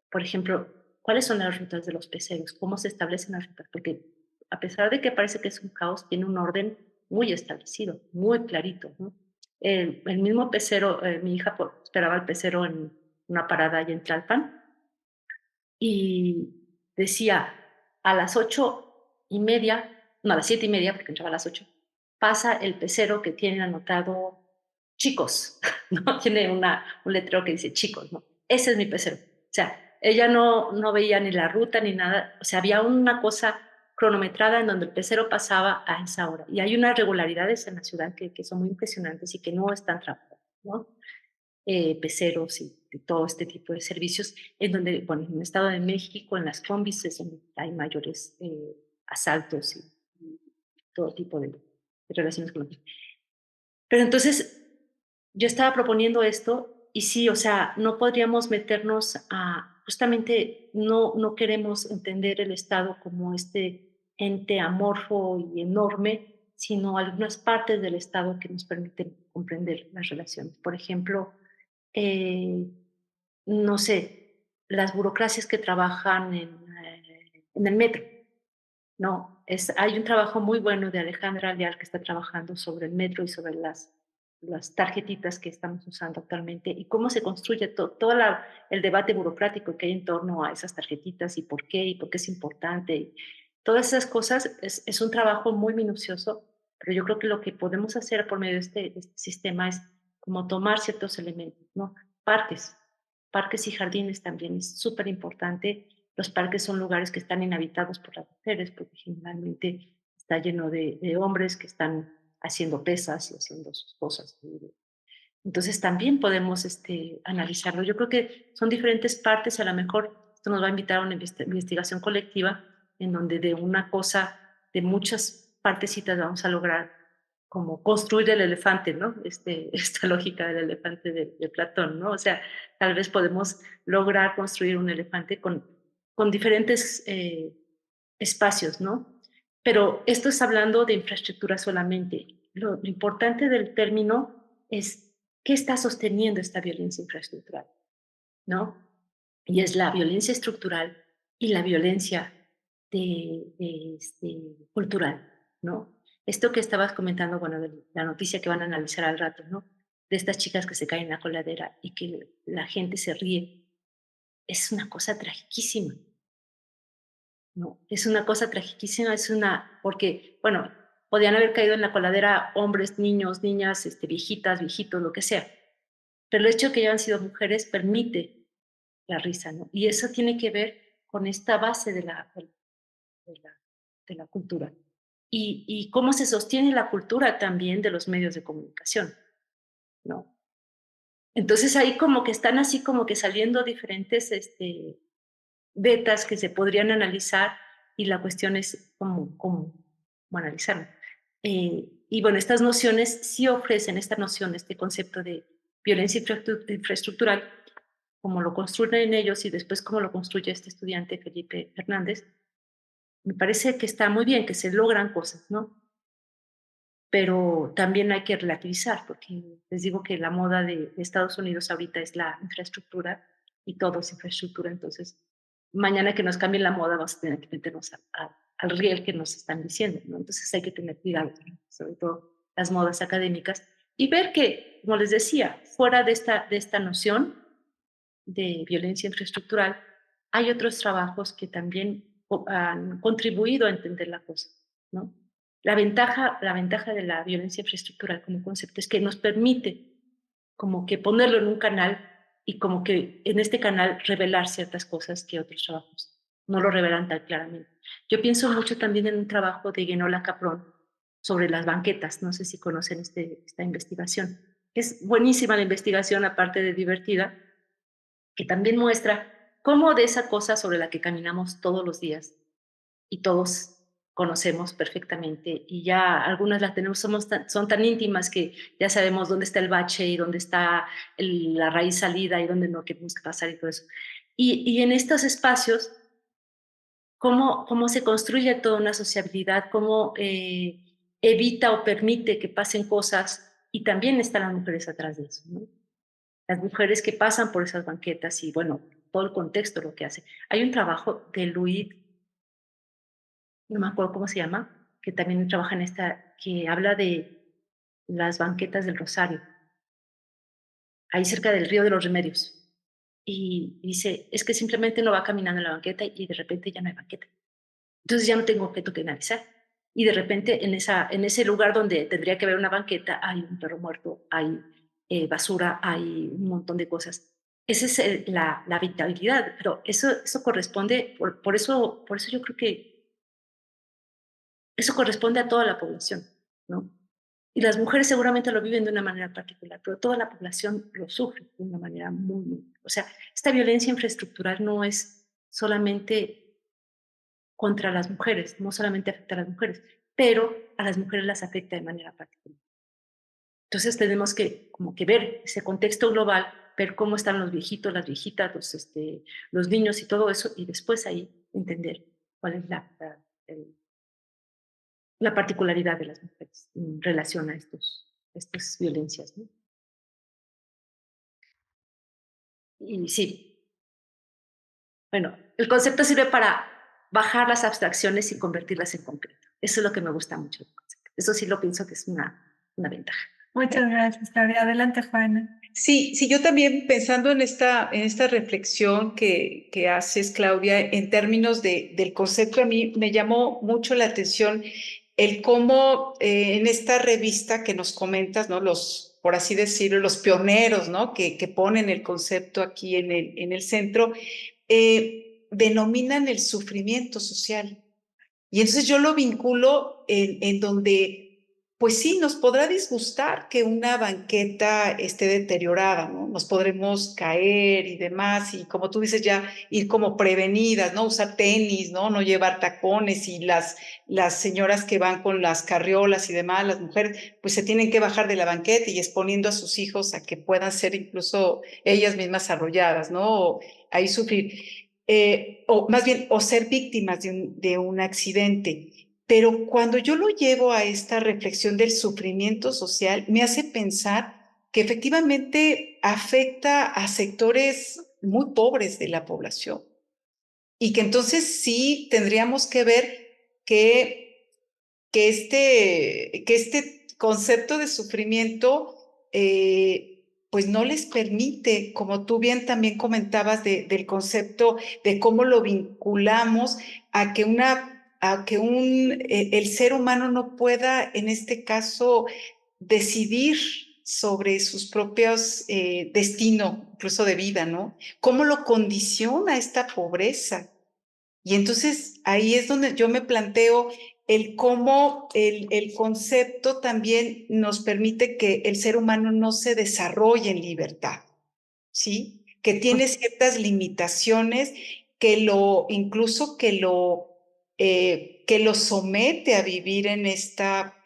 Por ejemplo, ¿cuáles son las rutas de los peceros? ¿Cómo se establecen las rutas? Porque a pesar de que parece que es un caos, tiene un orden muy establecido, muy clarito, ¿no? El mismo pecero, mi hija esperaba el pecero en una parada allá en Tlalpan y decía a las 8:30, no, a las 7:30, porque entraba a las 8, pasa el pecero que tiene anotado chicos, ¿no? Tiene un letrero que dice chicos, ¿no? Ese es mi pecero. O sea, ella no veía ni la ruta ni nada, o sea, había una cosa cronometrada en donde el pecero pasaba a esa hora. Y hay unas regularidades en la ciudad que son muy impresionantes y que no están trabajadas, ¿no? Peceros y todo este tipo de servicios, en donde, bueno, en el Estado de México, en las combis, es donde hay mayores asaltos y todo tipo de relaciones con los. Pero entonces, yo estaba proponiendo esto y sí, o sea, no podríamos meternos a, justamente no queremos entender el Estado como este ente amorfo y enorme, sino algunas partes del Estado que nos permiten comprender las relaciones. Por ejemplo, eh, no sé, las burocracias que trabajan en el metro, ¿no? Hay un trabajo muy bueno de Alejandra Leal que está trabajando sobre el metro y sobre las tarjetitas que estamos usando actualmente y cómo se construye todo el debate burocrático que hay en torno a esas tarjetitas y por qué es importante. Y todas esas cosas es un trabajo muy minucioso, pero yo creo que lo que podemos hacer por medio de este sistema es como tomar ciertos elementos, ¿no? Parques, parques y jardines también es súper importante. Los parques son lugares que están inhabitados por las mujeres, porque generalmente está lleno de hombres que están haciendo pesas y haciendo sus cosas. Entonces también podemos analizarlo. Yo creo que son diferentes partes, a lo mejor esto nos va a invitar a una investigación colectiva en donde de una cosa, de muchas partecitas vamos a lograr como construir el elefante, ¿no? Esta lógica del elefante de Platón, ¿no? O sea, tal vez podemos lograr construir un elefante con diferentes espacios, ¿no? Pero esto es hablando de infraestructura solamente. Lo importante del término es qué está sosteniendo esta violencia infraestructural, ¿no? Y es la violencia estructural y la violencia cultural, ¿no? Esto que estabas comentando, bueno, de la noticia que van a analizar al rato, ¿no? De estas chicas que se caen en la coladera y que la gente se ríe es una cosa tragiquísima, ¿no? Es una cosa tragiquísima, porque, bueno, podían haber caído en la coladera hombres, niños, niñas, viejitas, viejitos, lo que sea. Pero el hecho de que hayan sido mujeres permite la risa, ¿no? Y eso tiene que ver con esta base de la, de la cultura. Y cómo se sostiene la cultura también de los medios de comunicación, ¿no? Entonces ahí como que están así como que saliendo diferentes vetas que se podrían analizar y la cuestión es cómo analizarlo. Y bueno, estas nociones sí ofrecen esta noción, este concepto de violencia infraestructural, como lo construyen ellos y después cómo lo construye este estudiante Felipe Fernández. Me parece que está muy bien, que se logran cosas, ¿no? Pero también hay que relativizar, porque les digo que la moda de Estados Unidos ahorita es la infraestructura y todo es infraestructura, entonces mañana que nos cambie la moda vamos a tener que meternos al riel que nos están diciendo, ¿no? Entonces hay que tener cuidado, ¿no? Sobre todo las modas académicas, y ver que, como les decía, fuera de esta noción de violencia infraestructural, hay otros trabajos que también han contribuido a entender la cosa, ¿no? La ventaja de la violencia infraestructural como concepto es que nos permite como que ponerlo en un canal y como que en este canal revelar ciertas cosas que otros trabajos no lo revelan tan claramente. Yo pienso mucho también en un trabajo de Guenola Caprón sobre las banquetas, no sé si conocen esta investigación. Es buenísima la investigación, aparte de divertida, que también muestra cómo de esa cosa sobre la que caminamos todos los días y todos conocemos perfectamente y ya algunas las tenemos, son tan íntimas que ya sabemos dónde está el bache y dónde está la raíz salida y dónde no queremos pasar y todo eso. Y en estos espacios, cómo se construye toda una sociabilidad, cómo evita o permite que pasen cosas y también están las mujeres atrás de eso, ¿no? Las mujeres que pasan por esas banquetas y bueno, todo el contexto, lo que hace. Hay un trabajo de Louis, no me acuerdo cómo se llama, que también trabaja que habla de las banquetas del Rosario, ahí cerca del Río de los Remedios. Y dice, es que simplemente uno va caminando en la banqueta y de repente ya no hay banqueta. Entonces ya no tengo objeto que analizar. Y de repente en ese lugar donde tendría que haber una banqueta hay un perro muerto, hay basura, hay un montón de cosas. Esa es la habitabilidad, pero eso corresponde, por eso yo creo que eso corresponde a toda la población, ¿no? Y las mujeres seguramente lo viven de una manera particular, pero toda la población lo sufre de una manera o sea, esta violencia infraestructural no es solamente contra las mujeres, no solamente afecta a las mujeres, pero a las mujeres las afecta de manera particular. Entonces tenemos que como que ver ese contexto global, ver cómo están los viejitos, las viejitas, los niños y todo eso, y después ahí entender cuál es la particularidad de las mujeres en relación a estas violencias, ¿no? Y sí, bueno, el concepto sirve para bajar las abstracciones y convertirlas en concreto. Eso es lo que me gusta mucho del concepto. Eso sí lo pienso que es una ventaja. Muchas gracias, Claudia. Adelante, Juana. Sí, sí, yo también pensando en esta reflexión que haces, Claudia, en términos del concepto, a mí me llamó mucho la atención el cómo en esta revista que nos comentas, ¿no? Por así decirlo, los pioneros, ¿no? Que ponen el concepto aquí en el centro, denominan el sufrimiento social. Y entonces yo lo vinculo en donde, pues sí, nos podrá disgustar que una banqueta esté deteriorada, ¿no? Nos podremos caer y demás, y como tú dices, ya ir como prevenidas, ¿no? Usar tenis, ¿no? No llevar tacones y las señoras que van con las carriolas y demás, las mujeres, pues se tienen que bajar de la banqueta y exponiendo a sus hijos a que puedan ser incluso ellas mismas arrolladas, ¿no? O ahí sufrir o más bien, o ser víctimas de un accidente. Pero cuando yo lo llevo a esta reflexión del sufrimiento social, me hace pensar que efectivamente afecta a sectores muy pobres de la población y que entonces sí tendríamos que ver que este concepto de sufrimiento pues no les permite, como tú bien también comentabas del concepto de cómo lo vinculamos a que el ser humano no pueda, en este caso, decidir sobre sus propios destino, incluso de vida, ¿no? ¿Cómo lo condiciona esta pobreza? Y entonces ahí es donde yo me planteo el cómo el concepto también nos permite que el ser humano no se desarrolle en libertad, ¿sí? Que tiene ciertas limitaciones incluso que lo somete a vivir en esta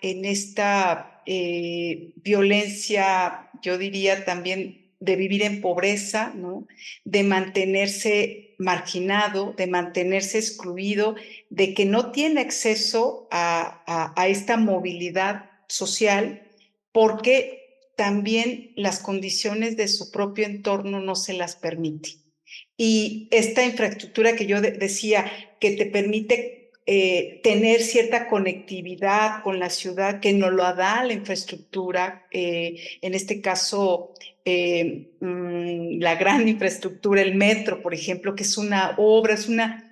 violencia, yo diría también de vivir en pobreza, ¿no? De mantenerse marginado, de mantenerse excluido, de que no tiene acceso a esta movilidad social, porque también las condiciones de su propio entorno no se las permite. Y esta infraestructura que yo decía, que te permite tener cierta conectividad con la ciudad, que nos lo da la infraestructura, en este caso, la gran infraestructura, el metro, por ejemplo, que es una obra, es una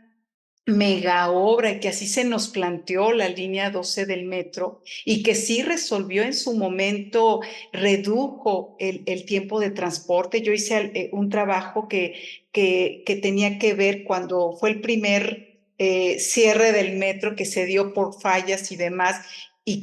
mega obra, y que así se nos planteó la línea 12 del metro, y que sí resolvió en su momento, redujo el tiempo de transporte. Yo hice un trabajo que tenía que ver cuando fue el primer cierre del metro, que se dio por fallas y demás, y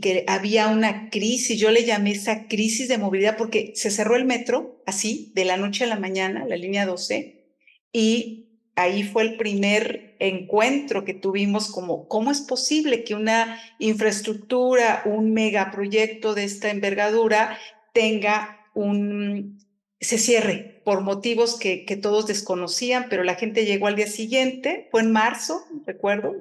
que había una crisis. Yo le llamé esa crisis de movilidad, porque se cerró el metro así, de la noche a la mañana, la línea 12, y ahí fue el primer encuentro que tuvimos como, ¿cómo es posible que una infraestructura, un megaproyecto de esta envergadura se cierre por motivos que todos desconocían? Pero la gente llegó al día siguiente, fue en marzo, recuerdo,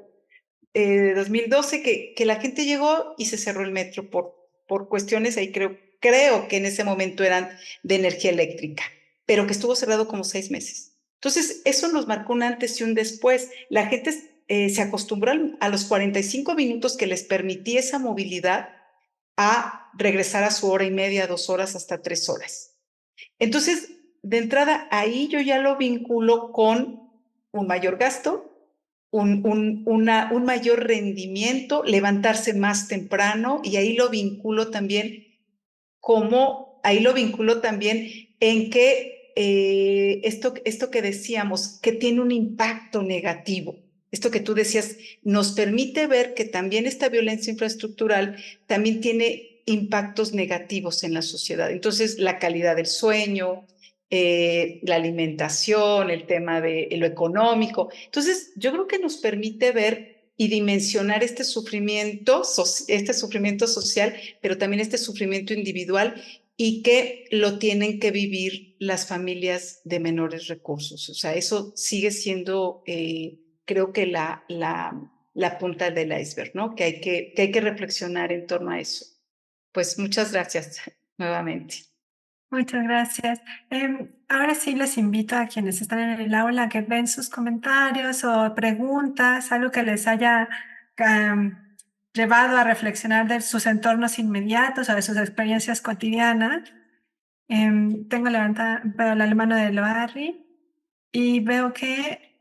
de 2012, que la gente llegó y se cerró el metro por cuestiones ahí, creo que en ese momento eran de energía eléctrica, pero que estuvo cerrado como 6 meses. Entonces, eso nos marcó un antes y un después. La gente se acostumbró a los 45 minutos que les permitía esa movilidad a regresar a su hora y media, 2 horas, hasta 3 horas. Entonces, de entrada, ahí yo ya lo vinculo con un mayor gasto, un mayor rendimiento, levantarse más temprano, y ahí lo vinculo también en que esto que decíamos, que tiene un impacto negativo. Esto que tú decías, nos permite ver que también esta violencia infraestructural también tiene impactos negativos en la sociedad. Entonces, la calidad del sueño, la alimentación, el tema de lo económico. Entonces, yo creo que nos permite ver y dimensionar este sufrimiento social, pero también este sufrimiento individual, y que lo tienen que vivir las familias de menores recursos. O sea, eso sigue siendo, creo que la punta del iceberg, ¿no? Que hay que reflexionar en torno a eso. Pues muchas gracias nuevamente. Muchas gracias. Ahora sí les invito a quienes están en el aula que ven sus comentarios o preguntas, algo que les haya llevado a reflexionar de sus entornos inmediatos o de sus experiencias cotidianas. Veo la mano de Loarri y veo que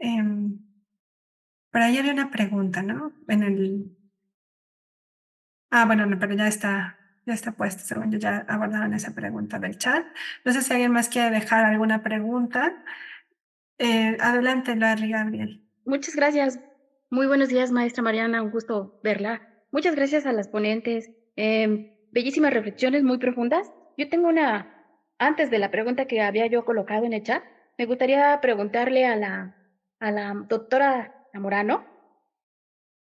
por ahí había una pregunta, ¿no? Bueno, no, pero ya está puesto, según yo ya abordaron esa pregunta del chat. No sé si alguien más quiere dejar alguna pregunta. Adelante, Larry Gabriel. Muchas gracias. Muy buenos días, maestra Mariana, un gusto verla. Muchas gracias a las ponentes. Bellísimas reflexiones muy profundas. Yo tengo antes de la pregunta que había yo colocado en el chat, me gustaría preguntarle a la doctora Zamorano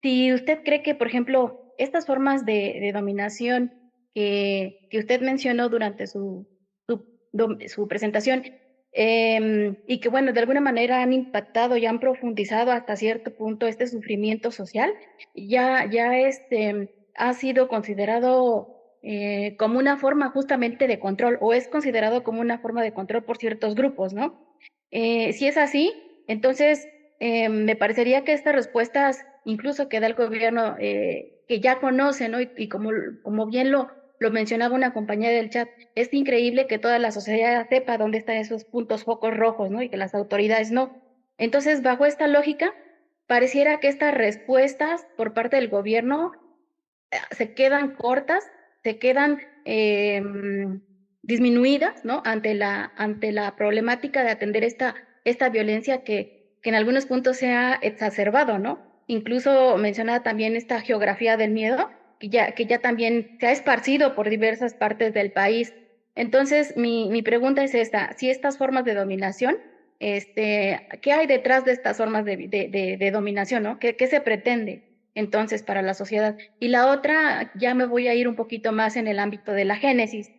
si usted cree que, por ejemplo, estas formas de dominación que usted mencionó durante su presentación, y que, bueno, de alguna manera han impactado y han profundizado hasta cierto punto este sufrimiento social, ya ha sido considerado como una forma justamente de control, o es considerado como una forma de control por ciertos grupos, ¿no? Si es así, entonces me parecería que estas respuestas, incluso que da el gobierno, que ya conoce, ¿no? Y como bien lo mencionaba una compañera del chat, es increíble que toda la sociedad sepa dónde están esos puntos focos rojos, ¿no? Y que las autoridades no. Entonces, bajo esta lógica, pareciera que estas respuestas por parte del gobierno se quedan cortas, se quedan disminuidas, ¿no? Ante la problemática de atender esta violencia que en algunos puntos se ha exacerbado, ¿no? Incluso mencionaba también esta geografía del miedo, que ya también se ha esparcido por diversas partes del país. Entonces, mi pregunta es esta, si estas formas de dominación, ¿qué hay detrás de estas formas de dominación, ¿no? ¿Qué se pretende entonces para la sociedad? Y la otra, ya me voy a ir un poquito más en el ámbito de la génesis.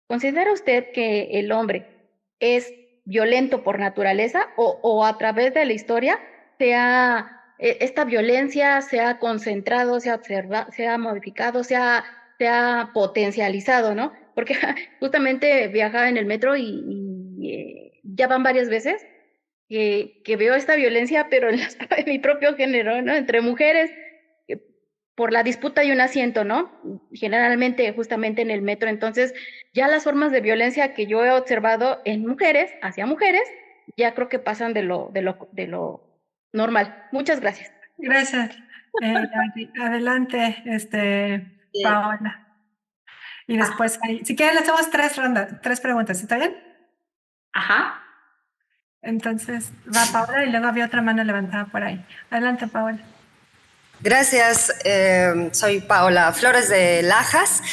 ¿Considera usted que el hombre es violento por naturaleza o a través de la historia esta violencia se ha concentrado, se ha modificado, se ha potencializado, ¿no? Porque justamente viajaba en el metro ya van varias veces que veo esta violencia, pero en mi propio género, ¿no? Entre mujeres, por la disputa de un asiento, ¿no? Generalmente justamente en el metro. Entonces, ya las formas de violencia que yo he observado en mujeres, hacia mujeres, ya creo que pasan de lo normal. Muchas gracias. Gracias. Adelante, Paola. Y después, si quieren, le hacemos 3 preguntas, ¿está bien? Ajá. Entonces, va Paola y luego había otra mano levantada por ahí. Adelante, Paola. Gracias, soy Paola Flores de Lajas.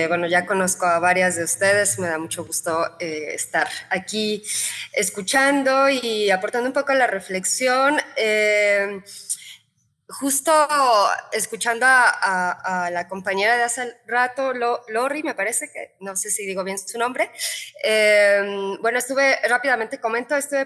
Bueno, ya conozco a varias de ustedes, me da mucho gusto estar aquí escuchando y aportando un poco a la reflexión. Justo escuchando a la compañera de hace rato, Lori, me parece que, no sé si digo bien su nombre. Bueno, estuve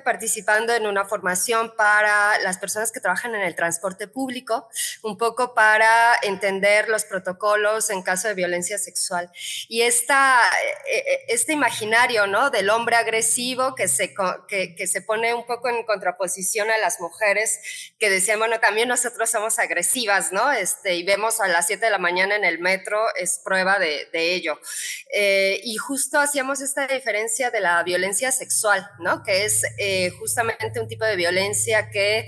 participando en una formación para las personas que trabajan en el transporte público, un poco para entender los protocolos en caso de violencia sexual. Y este imaginario, ¿no?, del hombre agresivo que se pone un poco en contraposición a las mujeres que decían, bueno, también nosotros somos agresivas, ¿no? Y vemos a las 7 de la mañana en el metro, es prueba de ello. Y justo hacíamos esta diferencia de la violencia sexual, ¿no? Que es justamente un tipo de violencia que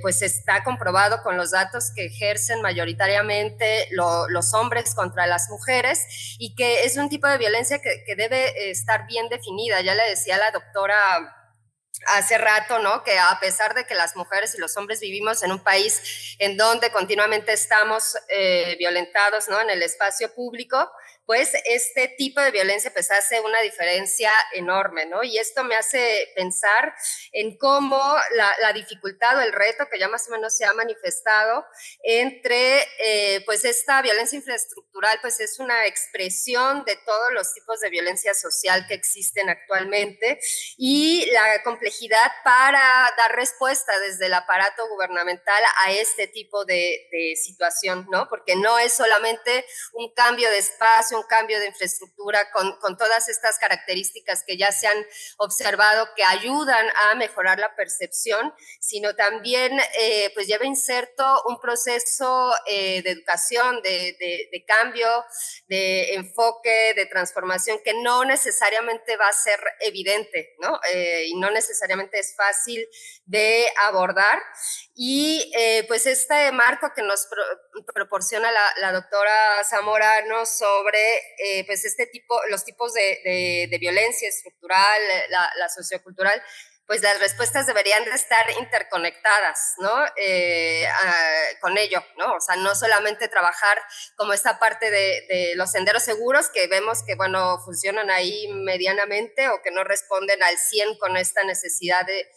pues está comprobado con los datos que ejercen mayoritariamente los hombres contra las mujeres y que es un tipo de violencia que debe estar bien definida. Ya le decía la doctora hace rato, ¿no?, que a pesar de que las mujeres y los hombres vivimos en un país en donde continuamente estamos violentados, ¿no?, en el espacio público, pues este tipo de violencia pues hace una diferencia enorme, ¿no? Y esto me hace pensar en cómo la dificultad o el reto que ya más o menos se ha manifestado entre pues esta violencia infraestructural pues es una expresión de todos los tipos de violencia social que existen actualmente y la complejidad para dar respuesta desde el aparato gubernamental a este tipo de situación, ¿no? Porque no es solamente un cambio de espacio, un cambio de infraestructura con todas estas características que ya se han observado que ayudan a mejorar la percepción, sino también pues lleva inserto un proceso de educación, de cambio, de enfoque, de transformación que no necesariamente va a ser evidente, ¿no? Y no necesariamente es fácil de abordar. Y pues este marco que nos proporciona la doctora Zamorano sobre pues los tipos de violencia estructural, la sociocultural, pues las respuestas deberían de estar interconectadas, ¿no? Con ello, ¿no? O sea, no solamente trabajar como esta parte de los senderos seguros que vemos que, bueno, funcionan ahí medianamente o que no responden al 100 con esta necesidad de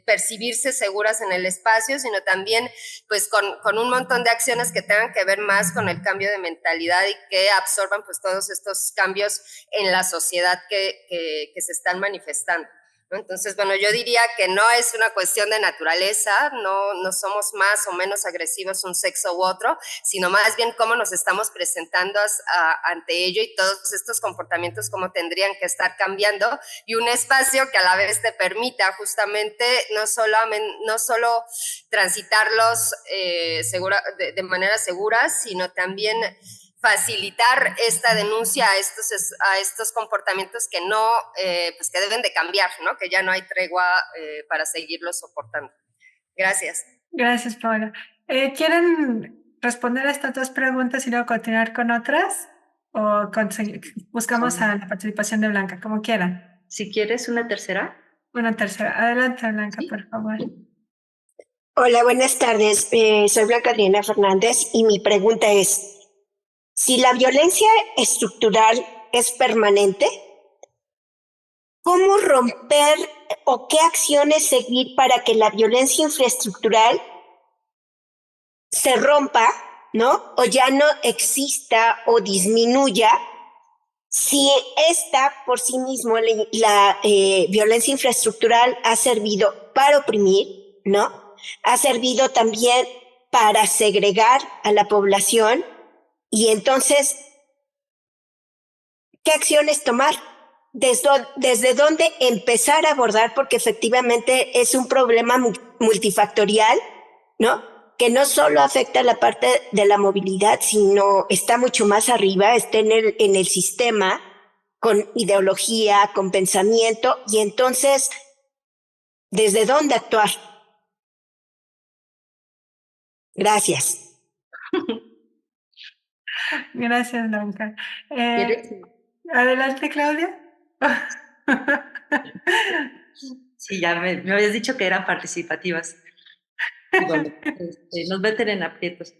percibirse seguras en el espacio, sino también pues con un montón de acciones que tengan que ver más con el cambio de mentalidad y que absorban pues todos estos cambios en la sociedad que se están manifestando, ¿no? Entonces, bueno, yo diría que no es una cuestión de naturaleza, no somos más o menos agresivos un sexo u otro, sino más bien cómo nos estamos presentando ante ello y todos estos comportamientos cómo tendrían que estar cambiando y un espacio que a la vez te permita justamente no solo transitarlos de manera segura, sino también facilitar esta denuncia a estos comportamientos que no, pues que deben de cambiar, ¿no? Que ya no hay tregua para seguirlos soportando. Gracias. Gracias, Paola. ¿Quieren responder a estas dos preguntas y luego continuar con otras? ¿O buscamos a la participación de Blanca, como quieran? Si quieres una tercera. Una tercera. Adelante, Blanca, ¿Sí? por favor. Hola, buenas tardes. Soy Blanca Adriana Fernández y mi pregunta es, si la violencia estructural es permanente, ¿cómo romper o qué acciones seguir para que la violencia infraestructural se rompa, ¿no? O ya no exista o disminuya si esta por sí mismo, la violencia infraestructural ha servido para oprimir, ¿no? Ha servido también para segregar a la población y entonces, ¿qué acciones tomar? ¿Desde dónde empezar a abordar? Porque efectivamente es un problema multifactorial, ¿no? Que no solo afecta la parte de la movilidad, sino está mucho más arriba, está en el sistema, con ideología, con pensamiento, y entonces, ¿desde dónde actuar? Gracias. Gracias, Blanca. ¿Quieres? Adelante, Claudia. Sí, ya me habías dicho que eran participativas. Y bueno, nos meten en aprietos.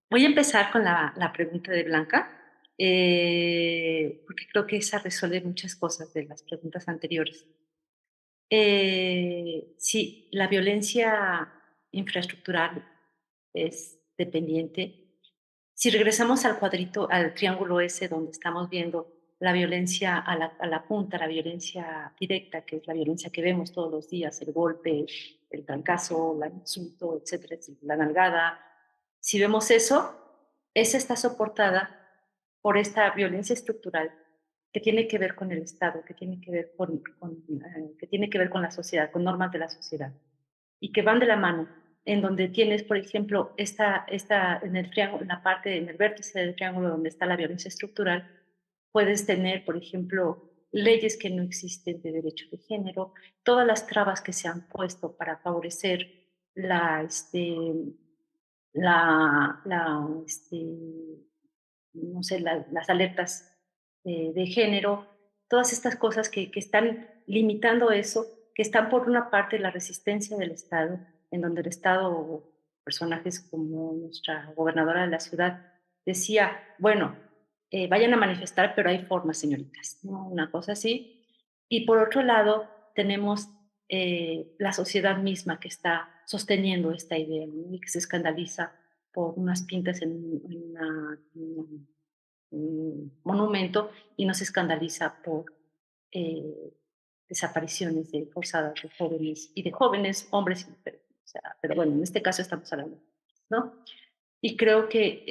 Voy a empezar con la pregunta de Blanca, porque creo que esa resuelve muchas cosas de las preguntas anteriores. Sí, la violencia infraestructural es dependiente. Si regresamos al cuadrito, al triángulo ese donde estamos viendo la violencia a la punta, la violencia directa, que es la violencia que vemos todos los días, el golpe, el trancazo, el insulto, etcétera, la nalgada. Si vemos eso, esa está soportada por esta violencia estructural que tiene que ver con el Estado, que tiene que ver que tiene que ver con la sociedad, con normas de la sociedad, y que van de la mano, en donde tienes, por ejemplo, en el triángulo, en la parte, en el vértice del triángulo donde está la violencia estructural, puedes tener, por ejemplo, leyes que no existen de derecho de género, todas las trabas que se han puesto para favorecer la, este, no sé, las alertas de género, todas estas cosas que están limitando eso, que están por una parte la resistencia del Estado, en donde el Estado, personajes como nuestra gobernadora de la ciudad, decía, bueno, vayan a manifestar, pero hay formas, señoritas, ¿no? Una cosa así. Y por otro lado, tenemos la sociedad misma que está sosteniendo esta idea, ¿no? Y que se escandaliza por unas pintas un monumento y no se escandaliza por eh, desapariciones forzadas de jóvenes y de jóvenes, hombres y mujeres. O sea, pero bueno, en este caso estamos hablando, ¿no? Y creo que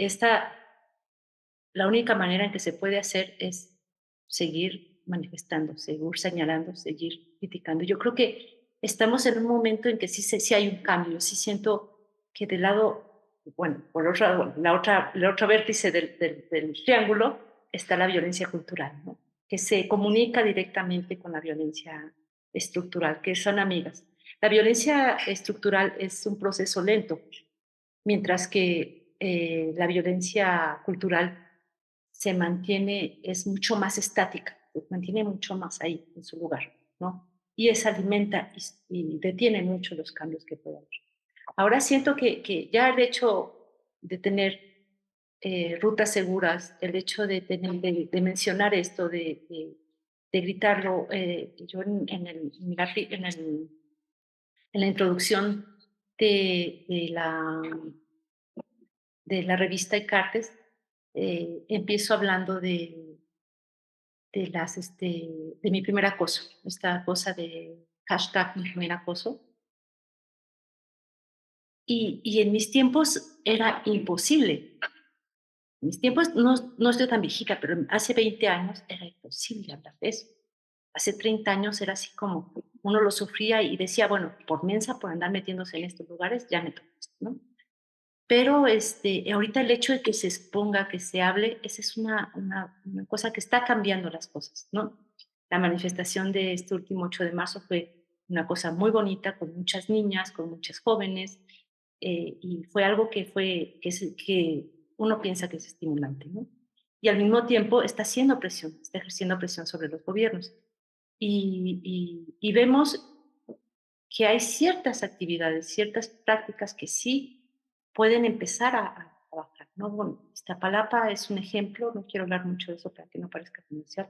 la única manera en que se puede hacer es seguir manifestando, seguir señalando, seguir criticando. Yo creo que estamos en un momento en que sí hay un cambio, sí siento que del lado, bueno, por la otra vértice del triángulo está la violencia cultural, ¿no? Que se comunica directamente con la violencia estructural, que son amigas. La violencia estructural es un proceso lento, mientras que la violencia cultural se mantiene, es mucho más estática, se mantiene mucho más ahí en su lugar, ¿no? Y esa alimenta y detiene mucho los cambios que puede haber. Ahora siento que ya el hecho de tener rutas seguras, el hecho de mencionar esto, de gritarlo, yo en la introducción de la revista Icartes, empiezo hablando de mi primer acoso, esta cosa de hashtag mi primer acoso. Y en mis tiempos era imposible. En mis tiempos, no estoy tan viejita, pero hace 20 años era imposible hablar de eso. Hace 30 años era así como uno lo sufría y decía, bueno, por mensa, por andar metiéndose en estos lugares, ya me tocó, ¿no? pero ahorita el hecho de que se exponga, que se hable, esa es una cosa que está cambiando las cosas, ¿no? La manifestación de este último 8 de marzo fue una cosa muy bonita, con muchas niñas, con muchas jóvenes, y fue algo que uno piensa que es estimulante, ¿no? Y al mismo tiempo está haciendo presión, está ejerciendo presión sobre los gobiernos. Y vemos que hay ciertas actividades, ciertas prácticas que sí pueden empezar a trabajar, ¿no? Bueno, Iztapalapa es un ejemplo, no quiero hablar mucho de eso para que no parezca comercial,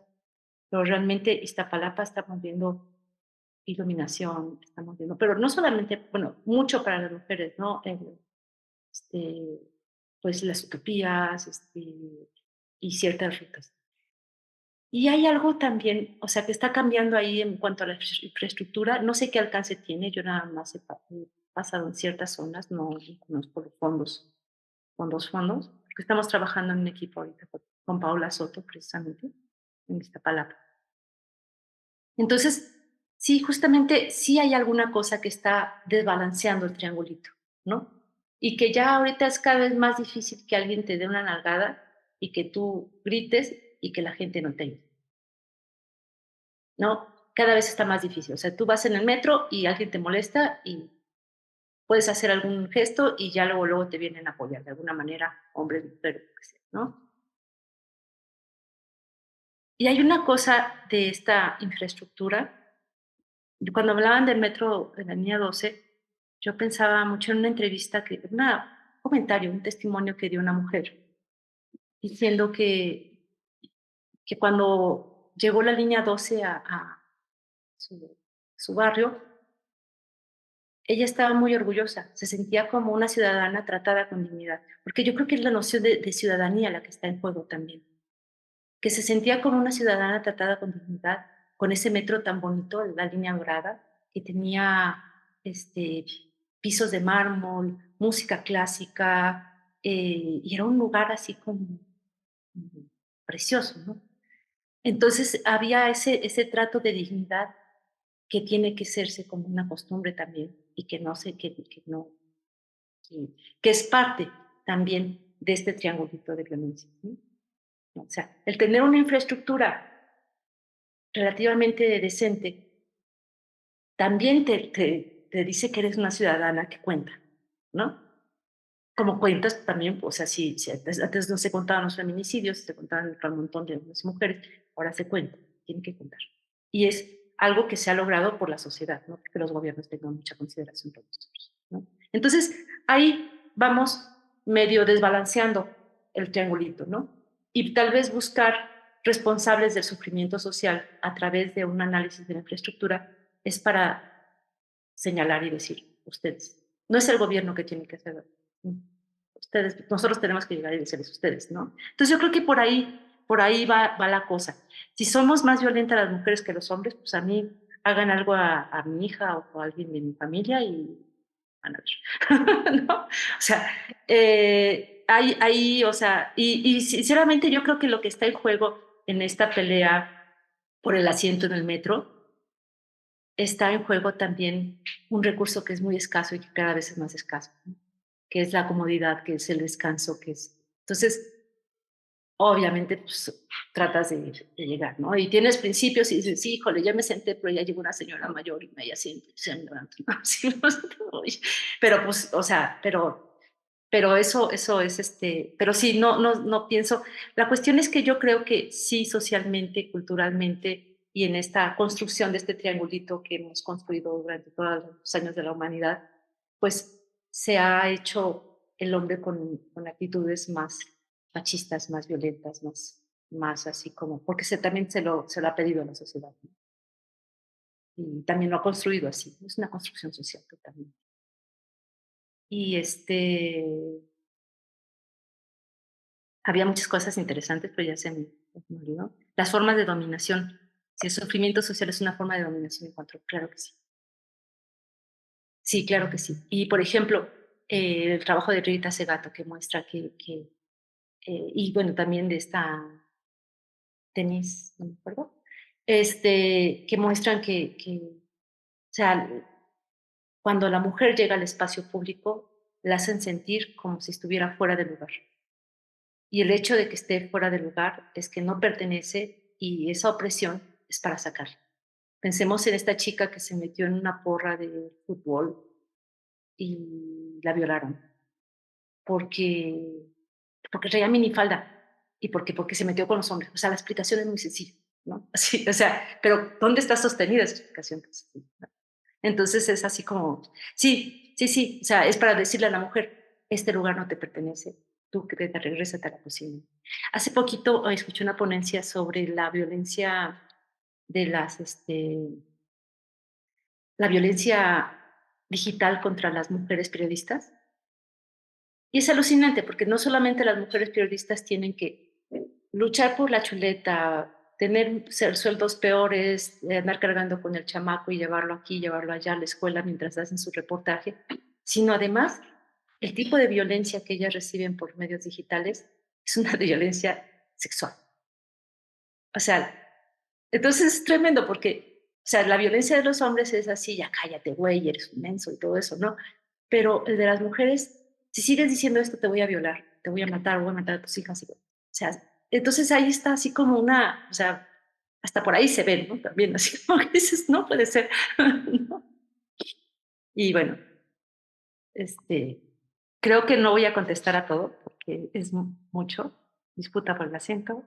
pero realmente Iztapalapa estamos viendo iluminación, estamos viendo, pero no solamente, bueno, mucho para las mujeres, ¿no? Este, pues las utopías y ciertas rutas. Y hay algo también, o sea, que está cambiando ahí en cuanto a la infraestructura. No sé qué alcance tiene, yo nada más he pasado en ciertas zonas, no conozco los fondos, porque estamos trabajando en un equipo ahorita con Paula Soto, precisamente, en Iztapalapa. Entonces, sí, justamente sí hay alguna cosa que está desbalanceando el triangulito, ¿no? Y que ya ahorita es cada vez más difícil que alguien te dé una nalgada y que tú grites y que la gente no te ayude. ¿No? Cada vez está más difícil. O sea, tú vas en el metro y alguien te molesta y puedes hacer algún gesto y ya luego te vienen a apoyar de alguna manera, hombre, mujer, lo que sea, ¿no? Y hay una cosa de esta infraestructura. Cuando hablaban del metro de la línea 12, yo pensaba mucho en una entrevista, un comentario, un testimonio que dio una mujer, diciendo que cuando llegó la línea 12 a su barrio, ella estaba muy orgullosa, se sentía como una ciudadana tratada con dignidad, porque yo creo que es la noción de ciudadanía la que está en juego también, que se sentía como una ciudadana tratada con dignidad, con ese metro tan bonito, la línea dorada, que tenía pisos de mármol, música clásica, y era un lugar así como precioso, ¿no? Entonces había ese trato de dignidad que tiene que serse como una costumbre también y que no sé, que no, que es parte también de este triangulito de violencia, ¿sí? O sea, el tener una infraestructura relativamente decente también te dice que eres una ciudadana que cuenta, ¿no? Como cuentas también, o sea, si antes no se contaban los feminicidios, se contaban un montón de las mujeres, ahora se cuenta, tiene que contar. Y es algo que se ha logrado por la sociedad, ¿no? Que los gobiernos tengan mucha consideración por nosotros, ¿no? Entonces, ahí vamos medio desbalanceando el triangulito, ¿no? Y tal vez buscar responsables del sufrimiento social a través de un análisis de la infraestructura es para señalar y decir, ustedes. No es el gobierno que tiene que hacerlo. Ustedes, nosotros tenemos que llegar y decirles ustedes, ¿no? Entonces yo creo que por ahí va la cosa. Si somos más violentas las mujeres que los hombres, pues a mí hagan algo a mi hija o a alguien de mi familia y van a ver, ¿no? O sea, o sea, y sinceramente yo creo que lo que está en juego en esta pelea por el asiento en el metro está en juego también un recurso que es muy escaso y que cada vez es más escaso, ¿no? Que es la comodidad, que es el descanso, que es... Entonces, obviamente, pues, tratas de llegar, ¿no? Y tienes principios y dices, sí, híjole, ya me senté, pero ya llegó una señora mayor y me siente, se me levanta, ¿no? Sí, pero pues, o sea, pero eso es pero sí, no pienso. La cuestión es que yo creo que sí, socialmente, culturalmente y en esta construcción de este triangulito que hemos construido durante todos los años de la humanidad, pues se ha hecho el hombre con actitudes más machistas, más violentas, más así como, porque también se lo ha pedido a la sociedad, ¿no? Y también lo ha construido así, es una construcción social totalmente. Y había muchas cosas interesantes, pero ya se me olvidó. Las formas de dominación. Si el sufrimiento social es una forma de dominación, encuentro, claro que sí. Sí, claro que sí. Y, por ejemplo, el trabajo de Rita Segato, que muestra y bueno, también de esta tenis, no me acuerdo, que muestran o sea, cuando la mujer llega al espacio público, la hacen sentir como si estuviera fuera de lugar. Y el hecho de que esté fuera de lugar es que no pertenece y esa opresión es para sacar. Pensemos en esta chica que se metió en una porra de fútbol y la violaron porque, porque traía minifalda y porque se metió con los hombres. O sea, la explicación es muy sencilla, ¿no? Así, o sea, pero ¿dónde está sostenida esa explicación? Entonces es así como, sí, sí, sí, o sea, es para decirle a la mujer, este lugar no te pertenece, tú que te regresas a la cocina. Hace poquito escuché una ponencia sobre la violencia de la violencia digital contra las mujeres periodistas. Y es alucinante porque no solamente las mujeres periodistas tienen que luchar por la chuleta, tener sueldos peores, andar cargando con el chamaco y llevarlo aquí, llevarlo allá a la escuela mientras hacen su reportaje, sino además el tipo de violencia que ellas reciben por medios digitales es una violencia sexual. O sea, entonces es tremendo porque, o sea, la violencia de los hombres es así, ya cállate, güey, eres un menso y todo eso, ¿no? Pero el de las mujeres, si sigues diciendo esto, te voy a violar, te voy a matar a tus hijas. O sea, entonces ahí está así como una, o sea, hasta por ahí se ven, ¿no? También así como que dices, no puede ser, ¿no? Y bueno, creo que no voy a contestar a todo porque es mucho, disputa por el acento.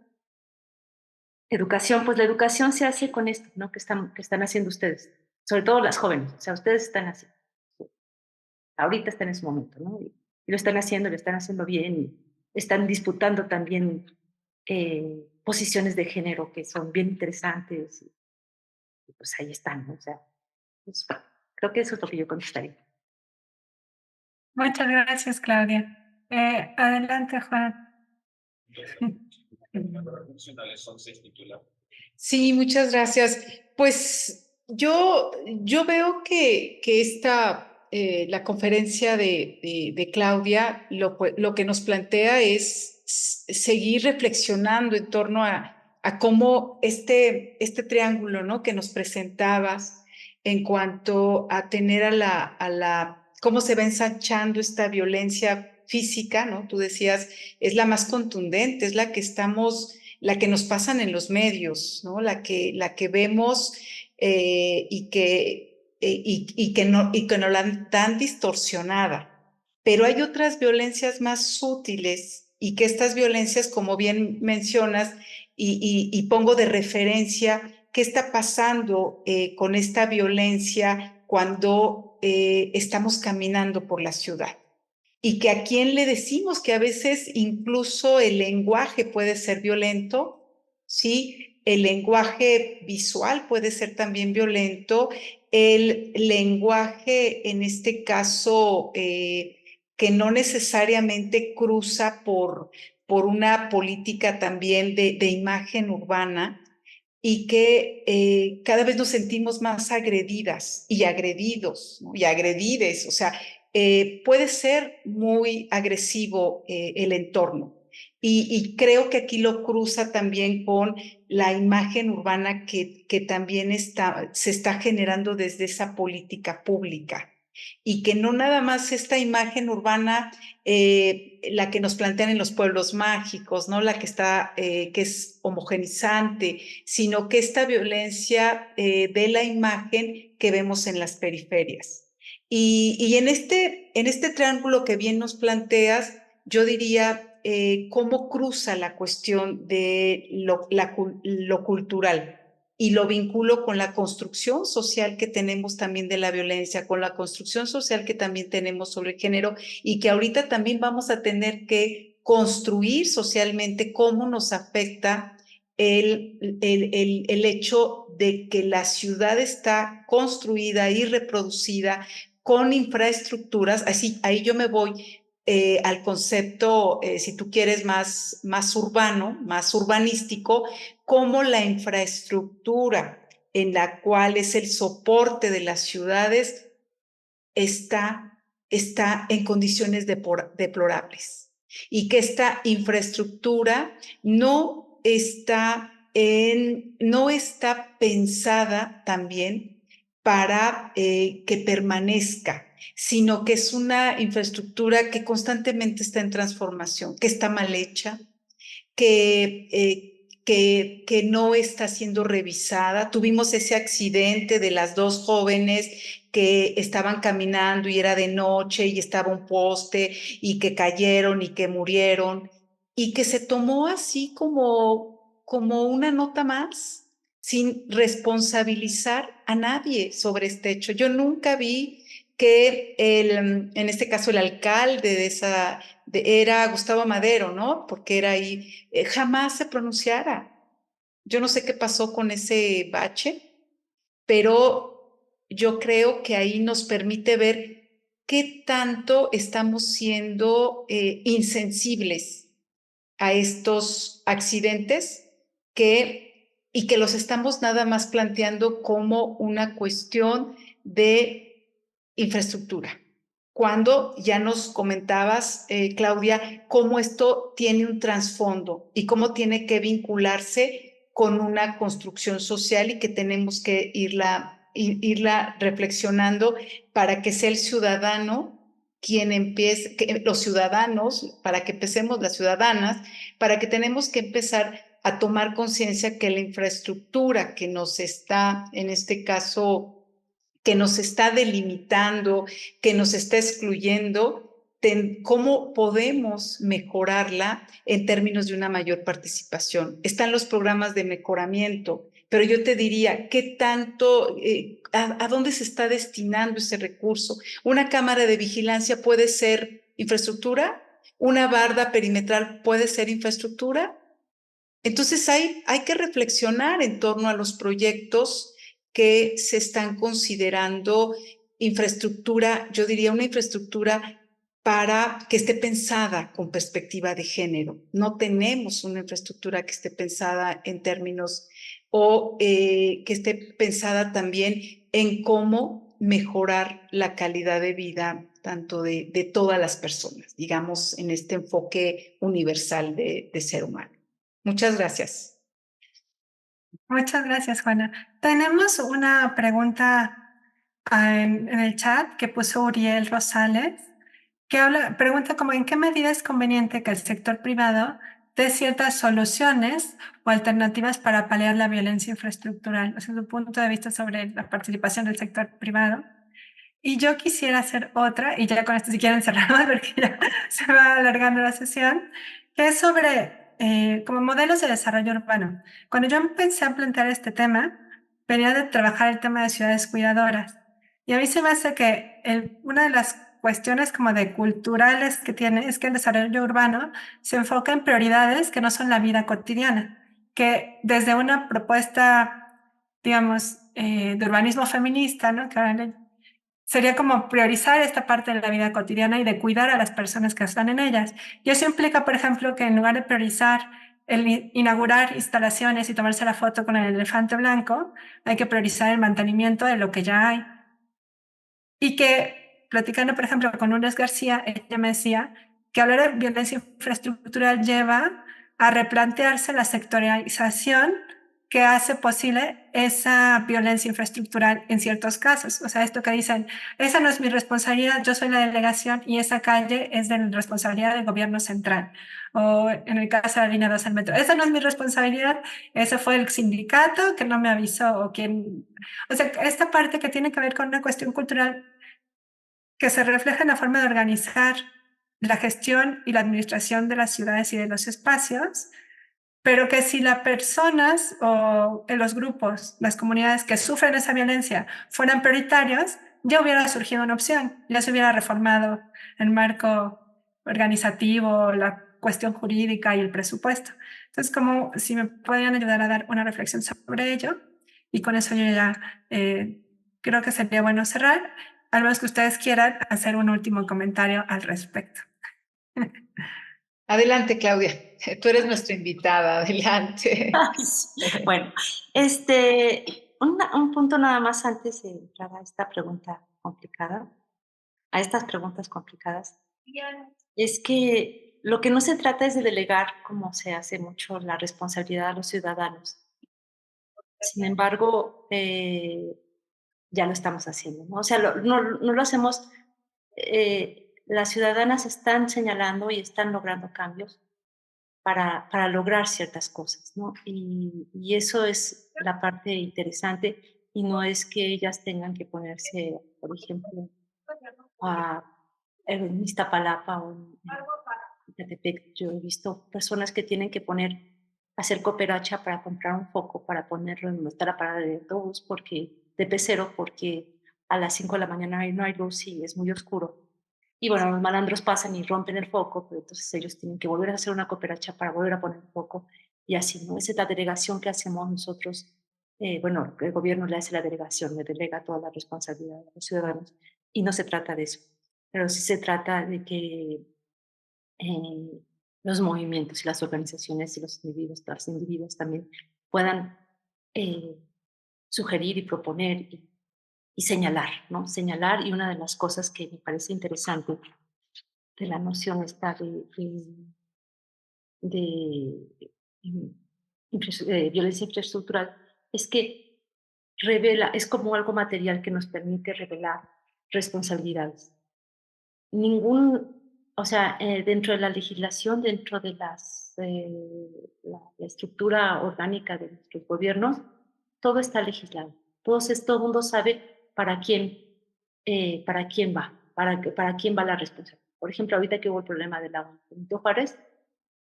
Educación, pues la educación se hace con esto, ¿no? Que están haciendo ustedes, sobre todo las jóvenes, o sea, ustedes están así, ahorita están en su momento, ¿no? Y lo están haciendo bien, y están disputando también posiciones de género que son bien interesantes, y pues ahí están, ¿no? O sea, pues, creo que eso es lo que yo contestaría. Muchas gracias, Claudia. Adelante, Juan. Sí, muchas gracias. Pues yo veo que la conferencia de Claudia lo que nos plantea es seguir reflexionando en torno a cómo este triángulo, ¿no? Que nos presentabas en cuanto a tener cómo se va ensanchando esta violencia física, ¿no? Tú decías, es la más contundente, es la que nos pasan en los medios, ¿no? La que vemos y que nos la dan distorsionada. Pero hay otras violencias más sutiles y que estas violencias, como bien mencionas, y pongo de referencia, ¿qué está pasando con esta violencia cuando estamos caminando por la ciudad? Y que a quién le decimos que a veces incluso el lenguaje puede ser violento, ¿sí? El lenguaje visual puede ser también violento, el lenguaje en este caso que no necesariamente cruza por una política también de imagen urbana y que cada vez nos sentimos más agredidas y agredidos, ¿no? Y agredides, o sea, puede ser muy agresivo el entorno. Y creo que aquí lo cruza también con la imagen urbana que también se está generando desde esa política pública. Y que no nada más esta imagen urbana, la que nos plantean en los pueblos mágicos, ¿no? La que es homogenizante, sino que esta violencia de la imagen que vemos en las periferias. Y en este triángulo que bien nos planteas, yo diría cómo cruza la cuestión de lo cultural y lo vinculo con la construcción social que tenemos también de la violencia, con la construcción social que también tenemos sobre el género y que ahorita también vamos a tener que construir socialmente cómo nos afecta el hecho de que la ciudad está construida y reproducida con infraestructuras, así ahí yo me voy al concepto, si tú quieres, más urbano, más urbanístico, como la infraestructura en la cual es el soporte de las ciudades está en condiciones deplorables y que esta infraestructura no está pensada también para que permanezca sino que es una infraestructura que constantemente está en transformación, que está mal hecha, que no está siendo revisada. Tuvimos ese accidente de las dos jóvenes que estaban caminando y era de noche y estaba un poste y que cayeron y que murieron y que se tomó así como una nota más, sin responsabilizar a nadie sobre este hecho. Yo nunca vi que en este caso el alcalde de era Gustavo Madero, ¿no? Porque era ahí, jamás se pronunciara. Yo no sé qué pasó con ese bache, pero yo creo que ahí nos permite ver qué tanto estamos siendo insensibles a estos accidentes y que los estamos nada más planteando como una cuestión de infraestructura. Cuando ya nos comentabas, Claudia, cómo esto tiene un trasfondo y cómo tiene que vincularse con una construcción social y que tenemos que irla reflexionando para que sea el ciudadano quien empiece, los ciudadanos, para que empecemos las ciudadanas, para que tenemos que empezar a tomar conciencia que la infraestructura que nos está, en este caso, que nos está delimitando, que nos está excluyendo, cómo podemos mejorarla en términos de una mayor participación. Están los programas de mejoramiento, pero yo te diría, ¿qué tanto, a dónde se está destinando ese recurso? ¿Una cámara de vigilancia puede ser infraestructura? ¿Una barda perimetral puede ser infraestructura? Entonces hay que reflexionar en torno a los proyectos que se están considerando infraestructura, yo diría una infraestructura para que esté pensada con perspectiva de género. No tenemos una infraestructura que esté pensada en términos o que esté pensada también en cómo mejorar la calidad de vida tanto de todas las personas, digamos, en este enfoque universal de ser humano. Muchas gracias. Muchas gracias, Juana. Tenemos una pregunta en el chat que puso Uriel Rosales, que pregunta como en qué medida es conveniente que el sector privado dé ciertas soluciones o alternativas para paliar la violencia infraestructural, o sea, su punto de vista sobre la participación del sector privado. Y yo quisiera hacer otra, y ya con esto si quieren cerramos porque ya se va alargando la sesión, que es sobre como modelos de desarrollo urbano. Cuando yo empecé a plantear este tema, venía de trabajar el tema de ciudades cuidadoras. Y a mí se me hace que una de las cuestiones como de culturales que tiene es que el desarrollo urbano se enfoca en prioridades que no son la vida cotidiana, que desde una propuesta, digamos, de urbanismo feminista, ¿no? Que sería como priorizar esta parte de la vida cotidiana y de cuidar a las personas que están en ellas. Y eso implica, por ejemplo, que en lugar de priorizar el inaugurar instalaciones y tomarse la foto con el elefante blanco, hay que priorizar el mantenimiento de lo que ya hay. Y que, platicando, por ejemplo, con Lourdes García, ella me decía que hablar de violencia infraestructural lleva a replantearse la sectorialización que hace posible esa violencia infraestructural en ciertos casos. O sea, esto que dicen, esa no es mi responsabilidad, yo soy la delegación y esa calle es de responsabilidad del gobierno central. O en el caso de la línea 2 del metro, esa no es mi responsabilidad, ese fue el sindicato que no me avisó o quien... O sea, esta parte que tiene que ver con una cuestión cultural que se refleja en la forma de organizar la gestión y la administración de las ciudades y de los espacios, pero que si las personas o en los grupos, las comunidades que sufren esa violencia fueran prioritarios, ya hubiera surgido una opción, ya se hubiera reformado el marco organizativo, la cuestión jurídica y el presupuesto. Entonces, como si me podrían ayudar a dar una reflexión sobre ello, y con eso yo ya creo que sería bueno cerrar, a menos que ustedes quieran hacer un último comentario al respecto. Adelante, Claudia. Tú eres nuestra invitada. Adelante. Bueno, un punto nada más antes de entrar a esta pregunta complicada, a estas preguntas complicadas, es que lo que no se trata es de delegar, como se hace mucho, la responsabilidad a los ciudadanos. Sin embargo, ya lo estamos haciendo, ¿no? O sea, no lo hacemos las ciudadanas están señalando y están logrando cambios para lograr ciertas cosas, ¿no? Y eso es la parte interesante, y no es que ellas tengan que ponerse, por ejemplo, en Iztapalapa o en Catepec. Yo he visto personas que tienen que hacer cooperacha para comprar un foco, para ponerlo en nuestra parada de autobús, de pecero, porque a las 5 de la mañana no hay luz y es muy oscuro. Y bueno, los malandros pasan y rompen el foco, pero entonces ellos tienen que volver a hacer una cooperacha para volver a poner el foco, y así, ¿no? Esa es la delegación que hacemos nosotros. Bueno, el gobierno le hace la delegación, le delega toda la responsabilidad a los ciudadanos, y no se trata de eso, pero sí se trata de que los movimientos y las organizaciones y los individuos también puedan eh, sugerir y proponer y señalar, ¿no? Señalar, y una de las cosas que me parece interesante de la noción esta de violencia infraestructural es que es como algo material que nos permite revelar responsabilidades. O sea, dentro de la legislación, dentro de la estructura orgánica de nuestros gobiernos, todo está legislado. Todo el mundo sabe para quién va, para quién va la responsabilidad. Por ejemplo, ahorita que hubo el problema del agua en Benito Juárez,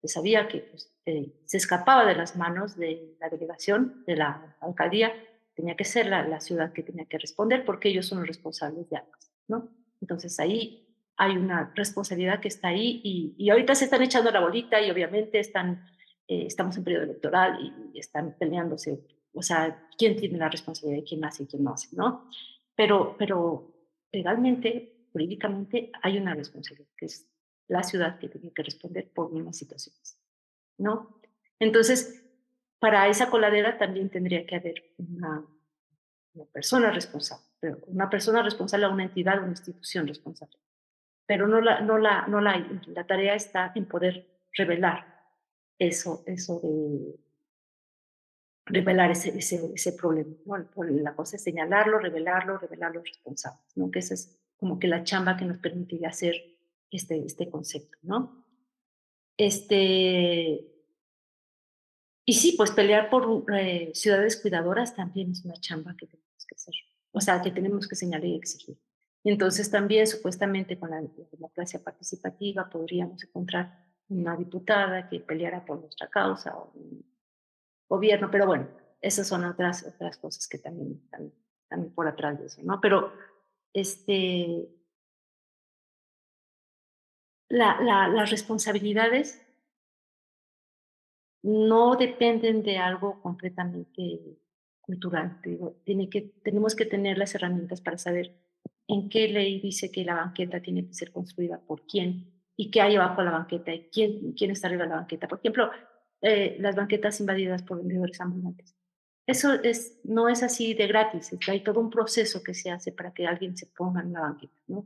se sabía que pues, se escapaba de las manos de la delegación, de la alcaldía, tenía que ser la ciudad que tenía que responder, porque ellos son los responsables de aguas, ¿no? Entonces ahí hay una responsabilidad que está ahí, y ahorita se están echando la bolita, y obviamente estamos en periodo electoral y están peleándose, o sea, quién tiene la responsabilidad de quién hace y quién no hace, ¿no? Pero legalmente, jurídicamente, hay una responsabilidad, que es la ciudad que tiene que responder por unas situaciones, ¿no? Entonces, para esa coladera también tendría que haber una persona responsable, pero una persona responsable a una entidad o una institución responsable. Pero no la hay. La tarea está en poder revelar eso de revelar ese problema, ¿no? La cosa es señalarlo, revelar los responsables, ¿no? Que esa es como que la chamba que nos permitiría hacer este concepto, ¿no? Y sí, pues pelear por ciudades cuidadoras también es una chamba que tenemos que hacer, o sea, que tenemos que señalar y exigir. Y entonces también, supuestamente, con la democracia participativa podríamos encontrar una diputada que peleara por nuestra causa, o un gobierno, pero bueno, esas son otras cosas que también están por atrás de eso, ¿no? Pero las responsabilidades no dependen de algo completamente cultural. Digo, tenemos que tener las herramientas para saber en qué ley dice que la banqueta tiene que ser construida por quién, y qué hay abajo de la banqueta, y quién está arriba de la banqueta. Por ejemplo, las banquetas invadidas por vendedores ambulantes. Eso no es así de gratis, hay todo un proceso que se hace para que alguien se ponga en la banqueta, ¿no?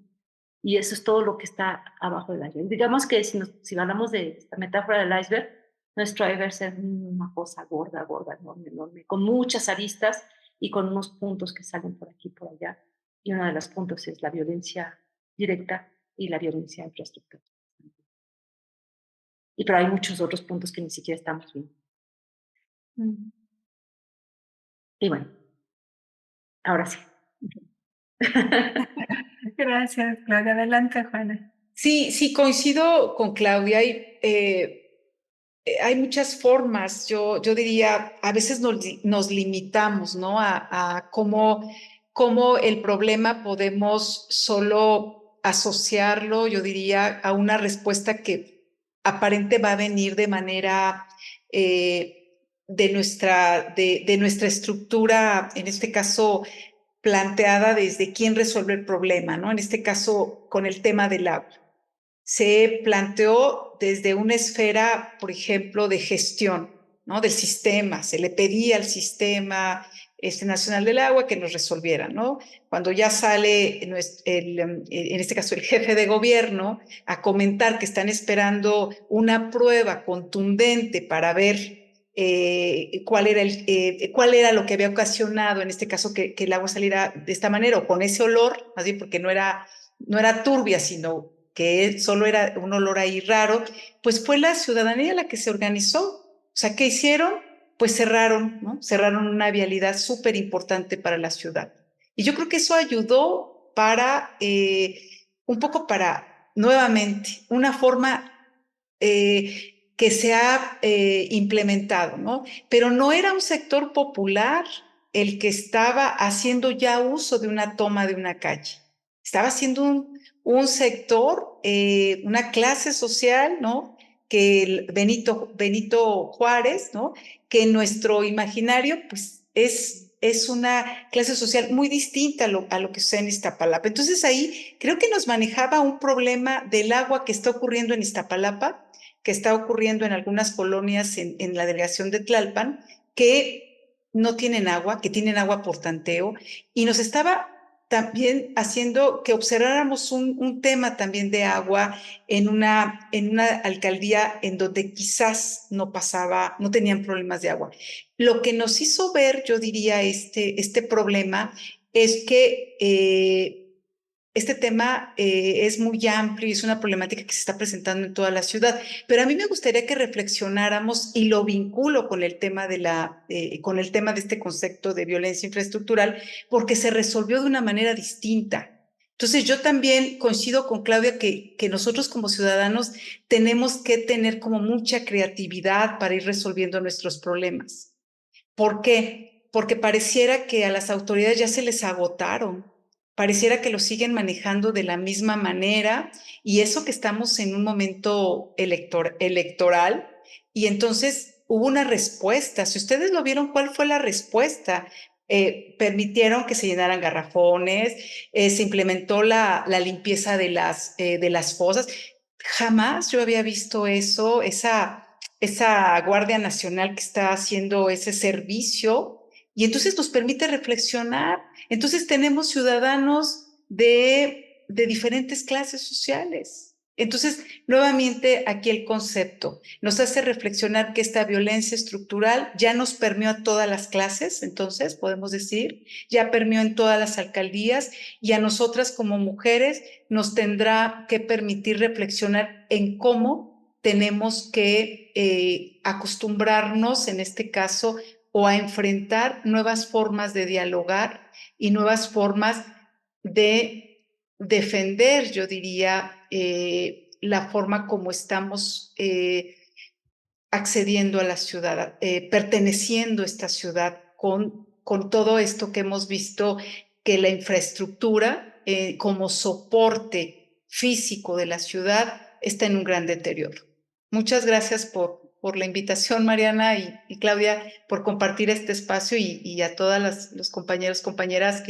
Y eso es todo lo que está abajo del iceberg. Digamos que si hablamos de esta metáfora del iceberg, nuestro iceberg es una cosa gorda, enorme, enorme, con muchas aristas y con unos puntos que salen por aquí y por allá. Y uno de los puntos es la violencia directa y la violencia infraestructural. Pero hay muchos otros puntos que ni siquiera estamos viendo. Y bueno, ahora sí. Gracias, Claudia. Adelante, Juana. Sí, coincido con Claudia. Hay muchas formas, yo diría, a veces nos limitamos, ¿no? A cómo el problema podemos solo asociarlo, yo diría, a una respuesta que aparente va a venir de manera de nuestra estructura, en este caso planteada desde quién resuelve el problema, ¿no? En este caso, con el tema del agua. Se planteó desde una esfera, por ejemplo, de gestión, ¿no? Del sistema. Se le pedía al sistema nacional del agua que nos resolviera, ¿no? Cuando ya sale en este caso el jefe de gobierno a comentar que están esperando una prueba contundente para ver cuál era lo que había ocasionado, en este caso, que el agua saliera de esta manera, o con ese olor, más bien porque no era no era turbia, sino que solo era un olor ahí raro, pues fue la ciudadanía la que se organizó. O sea, ¿qué hicieron? Pues cerraron, ¿no? Cerraron una vialidad súper importante para la ciudad. Y yo creo que eso ayudó para, un poco para, nuevamente, una forma que se ha implementado, ¿no? Pero no era un sector popular el que estaba haciendo ya uso de una toma de una calle. Estaba haciendo un sector, una clase social, ¿no? Que Benito Juárez, ¿no? Que en nuestro imaginario, pues, es una clase social muy distinta a lo que sucede en Iztapalapa. Entonces ahí creo que nos manejaba un problema del agua que está ocurriendo en Iztapalapa, que está ocurriendo en algunas colonias en la delegación de Tlalpan, que no tienen agua, que tienen agua por tanteo, y nos estaba también haciendo que observáramos un tema también de agua en una alcaldía en donde quizás no pasaba, no tenían problemas de agua. Lo que nos hizo ver, yo diría, este problema es que este tema es muy amplio y es una problemática que se está presentando en toda la ciudad, pero a mí me gustaría que reflexionáramos, y lo vinculo con el tema con el tema de este concepto de violencia infraestructural, porque se resolvió de una manera distinta. Entonces yo también coincido con Claudia que nosotros como ciudadanos tenemos que tener como mucha creatividad para ir resolviendo nuestros problemas. ¿Por qué? Porque pareciera que a las autoridades ya se les agotaron, pareciera que lo siguen manejando de la misma manera, y eso que estamos en un momento electoral, y entonces hubo una respuesta. Si ustedes lo vieron, ¿cuál fue la respuesta? Permitieron que se llenaran garrafones, se implementó la limpieza de las fosas. Jamás yo había visto eso, esa Guardia Nacional que está haciendo ese servicio, y entonces nos permite reflexionar. Entonces tenemos ciudadanos de diferentes clases sociales. Entonces, nuevamente aquí el concepto nos hace reflexionar que esta violencia estructural ya nos permeó a todas las clases, entonces podemos decir, ya permeó en todas las alcaldías, y a nosotras como mujeres nos tendrá que permitir reflexionar en cómo tenemos que acostumbrarnos, en este caso, o a enfrentar nuevas formas de dialogar y nuevas formas de defender, yo diría, la forma como estamos accediendo a la ciudad, perteneciendo a esta ciudad con todo esto que hemos visto, que la infraestructura como soporte físico de la ciudad está en un gran deterioro. Muchas gracias por la invitación, Mariana y Claudia, por compartir este espacio, y a todas los compañeros, compañeras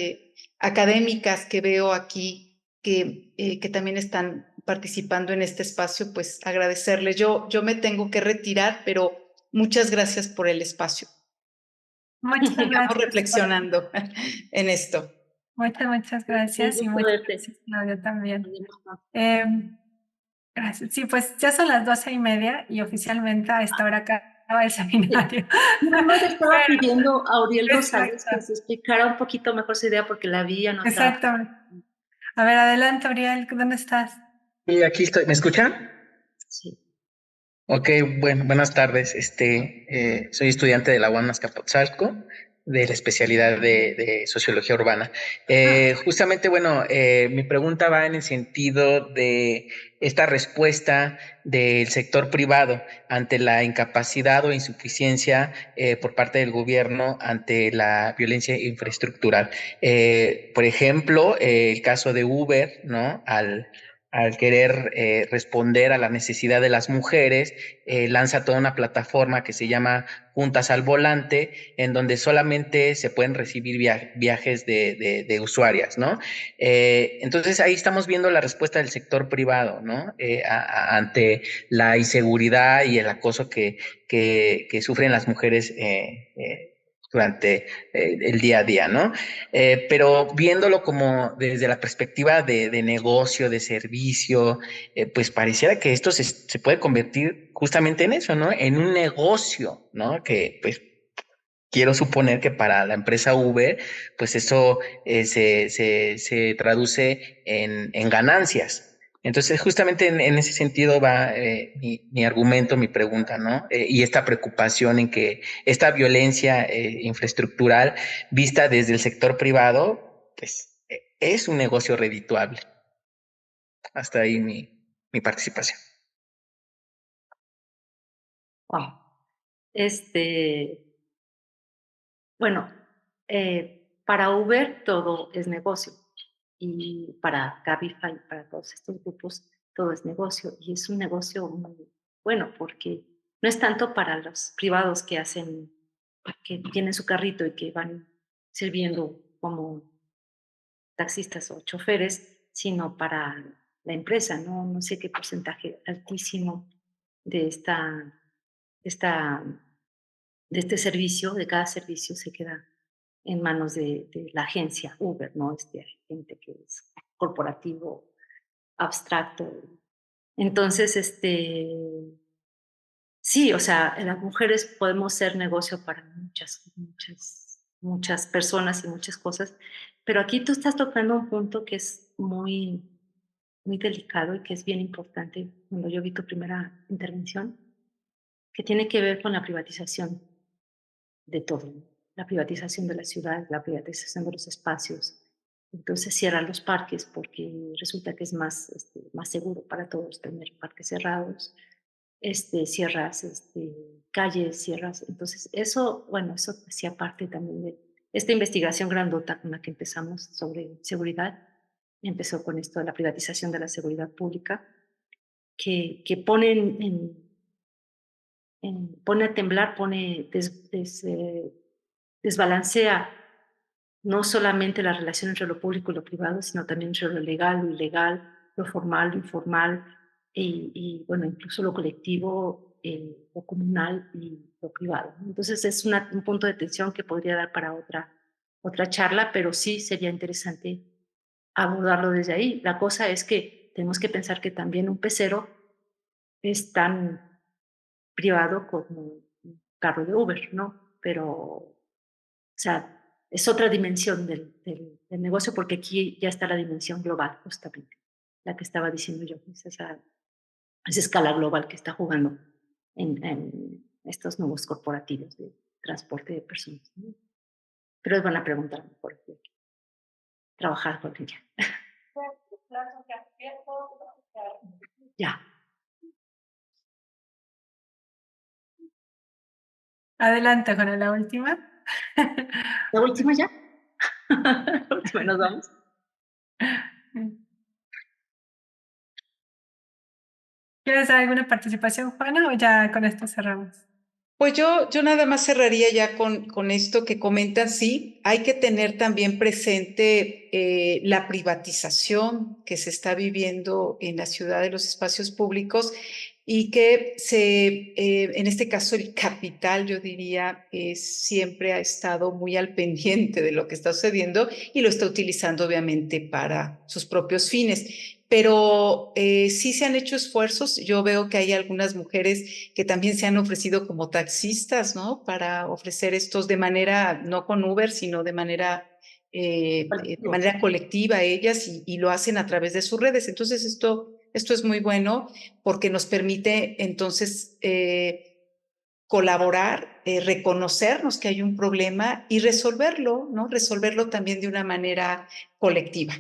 académicas que veo aquí que también están participando en este espacio, pues agradecerles. Yo me tengo que retirar, pero muchas gracias por el espacio. Muchas Estamos gracias. reflexionando en esto. Muchas gracias, y muchas gracias, Claudia, también. Gracias. Sí, pues ya son las 12:30 y oficialmente a esta hora acaba el seminario. Nada más estaba Pero, pidiendo a Auriel Rosales que exacto, se explicara un poquito mejor su idea porque la vi anotada. exactamente. A ver, adelante, Uriel, ¿dónde estás? Y aquí estoy. ¿Me escuchan? Sí. Ok, bueno, buenas tardes. Soy estudiante de la UAM Azcapotzalco, de la especialidad de Sociología Urbana. Justamente, bueno, mi pregunta va en el sentido de esta respuesta del sector privado ante la incapacidad o insuficiencia por parte del gobierno ante la violencia infraestructural. Por ejemplo, el caso de Uber, ¿no? Al querer responder a la necesidad de las mujeres, lanza toda una plataforma que se llama Juntas al Volante, en donde solamente se pueden recibir viajes de usuarias, ¿no? Entonces ahí estamos viendo la respuesta del sector privado, ¿no? Ante la inseguridad y el acoso que sufren las mujeres durante el día a día, ¿no? Pero viéndolo como desde la perspectiva de negocio, de servicio, pues pareciera que esto se puede convertir justamente en eso, ¿no? En un negocio, ¿no? Que pues quiero suponer que para la empresa Uber, pues eso se traduce en ganancias. Entonces, justamente en ese sentido va mi argumento, mi pregunta, ¿no? Y esta preocupación en que esta violencia infraestructural vista desde el sector privado, pues es un negocio redituable. Hasta ahí mi participación. Wow. Bueno, para Uber todo es negocio y para Cabify, para todos estos grupos, todo es negocio y es un negocio muy bueno porque no es tanto para los privados que hacen, que tienen su carrito y que van sirviendo como taxistas o choferes, sino para la empresa, ¿no? No sé qué porcentaje altísimo de esta, de este servicio, de cada servicio se queda en manos de la agencia Uber, ¿no? Este agente que es corporativo, abstracto. Entonces, sí, o sea, las mujeres podemos ser negocio para muchas personas y muchas cosas, pero aquí tú estás tocando un punto que es muy delicado y que es bien importante cuando yo vi tu primera intervención, que tiene que ver con la privatización de todo, ¿no? La privatización de la ciudad, la privatización de los espacios. Entonces cierran los parques porque resulta que es más seguro para todos tener parques cerrados. Cierras calles, cierras. Entonces eso, bueno, eso hacía parte también de esta investigación grandota con la que empezamos sobre seguridad. Empezó con esto de la privatización de la seguridad pública, que pone pone a temblar, desbalancea no solamente la relación entre lo público y lo privado, sino también entre lo legal, lo ilegal, lo formal, lo informal, bueno, incluso lo colectivo, lo comunal y lo privado. Entonces es un punto de tensión que podría dar para otra charla, pero sí sería interesante abordarlo desde ahí. La cosa es que tenemos que pensar que también un pecero es tan privado como un carro de Uber, ¿no? Pero, o sea, es otra dimensión del negocio porque aquí ya está la dimensión global, justamente, la que estaba diciendo yo, es esa escala global que está jugando en estos nuevos corporativos de transporte de personas, ¿no? Pero es buena pregunta, a lo mejor, trabajar con ella. Ya. Adelante con la última. ¿La última ya? La última, nos vamos. ¿Quieres dar alguna participación, Juana, o ya con esto cerramos? Pues yo nada más cerraría ya con esto que comentan. Sí, hay que tener también presente la privatización que se está viviendo en la ciudad de los espacios públicos y que en este caso el capital, yo diría, siempre ha estado muy al pendiente de lo que está sucediendo y lo está utilizando obviamente para sus propios fines. Pero sí se han hecho esfuerzos. Yo veo que hay algunas mujeres que también se han ofrecido como taxistas, ¿no? Para ofrecer estos de manera, no con Uber, sino de manera colectiva ellas y lo hacen a través de sus redes. Entonces esto es muy bueno porque nos permite entonces colaborar, reconocernos que hay un problema y resolverlo, ¿no? Resolverlo también de una manera colectiva.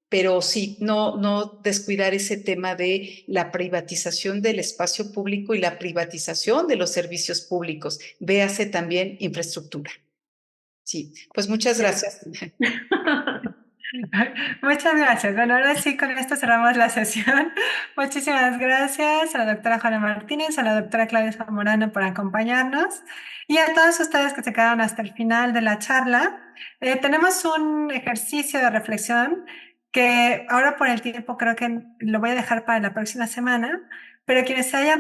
Pero sí, no descuidar ese tema de la privatización del espacio público y la privatización de los servicios públicos. Véase también infraestructura. Sí, pues muchas gracias. Muchas gracias. Bueno, ahora sí, con esto cerramos la sesión. Muchísimas gracias a la doctora Juana Martínez, a la doctora Claudia Zamorano por acompañarnos y a todos ustedes que se quedaron hasta el final de la charla. Tenemos un ejercicio de reflexión que ahora por el tiempo creo que lo voy a dejar para la próxima semana, pero quienes se hayan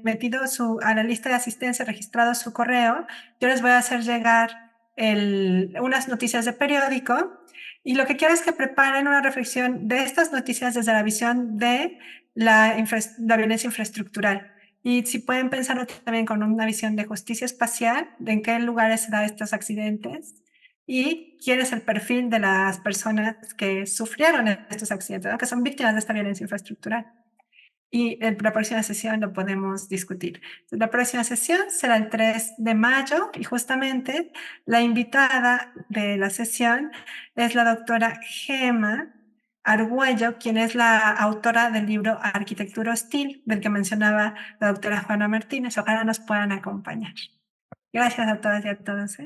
metido a la lista de asistencia, registrado su correo, yo les voy a hacer llegar unas noticias de periódico. Y lo que quiero es que preparen una reflexión de estas noticias desde la visión de la violencia infraestructural. Y si pueden pensarlo también con una visión de justicia espacial, de en qué lugares se dan estos accidentes y quién es el perfil de las personas que sufrieron estos accidentes, ¿no? Que son víctimas de esta violencia infraestructural. Y en la próxima sesión lo podemos discutir. La próxima sesión será el 3 de mayo y justamente la invitada de la sesión es la doctora Gema Argüello, quien es la autora del libro Arquitectura Hostil, del que mencionaba la doctora Juana Martínez. Ojalá nos puedan acompañar. Gracias a todas y a todos.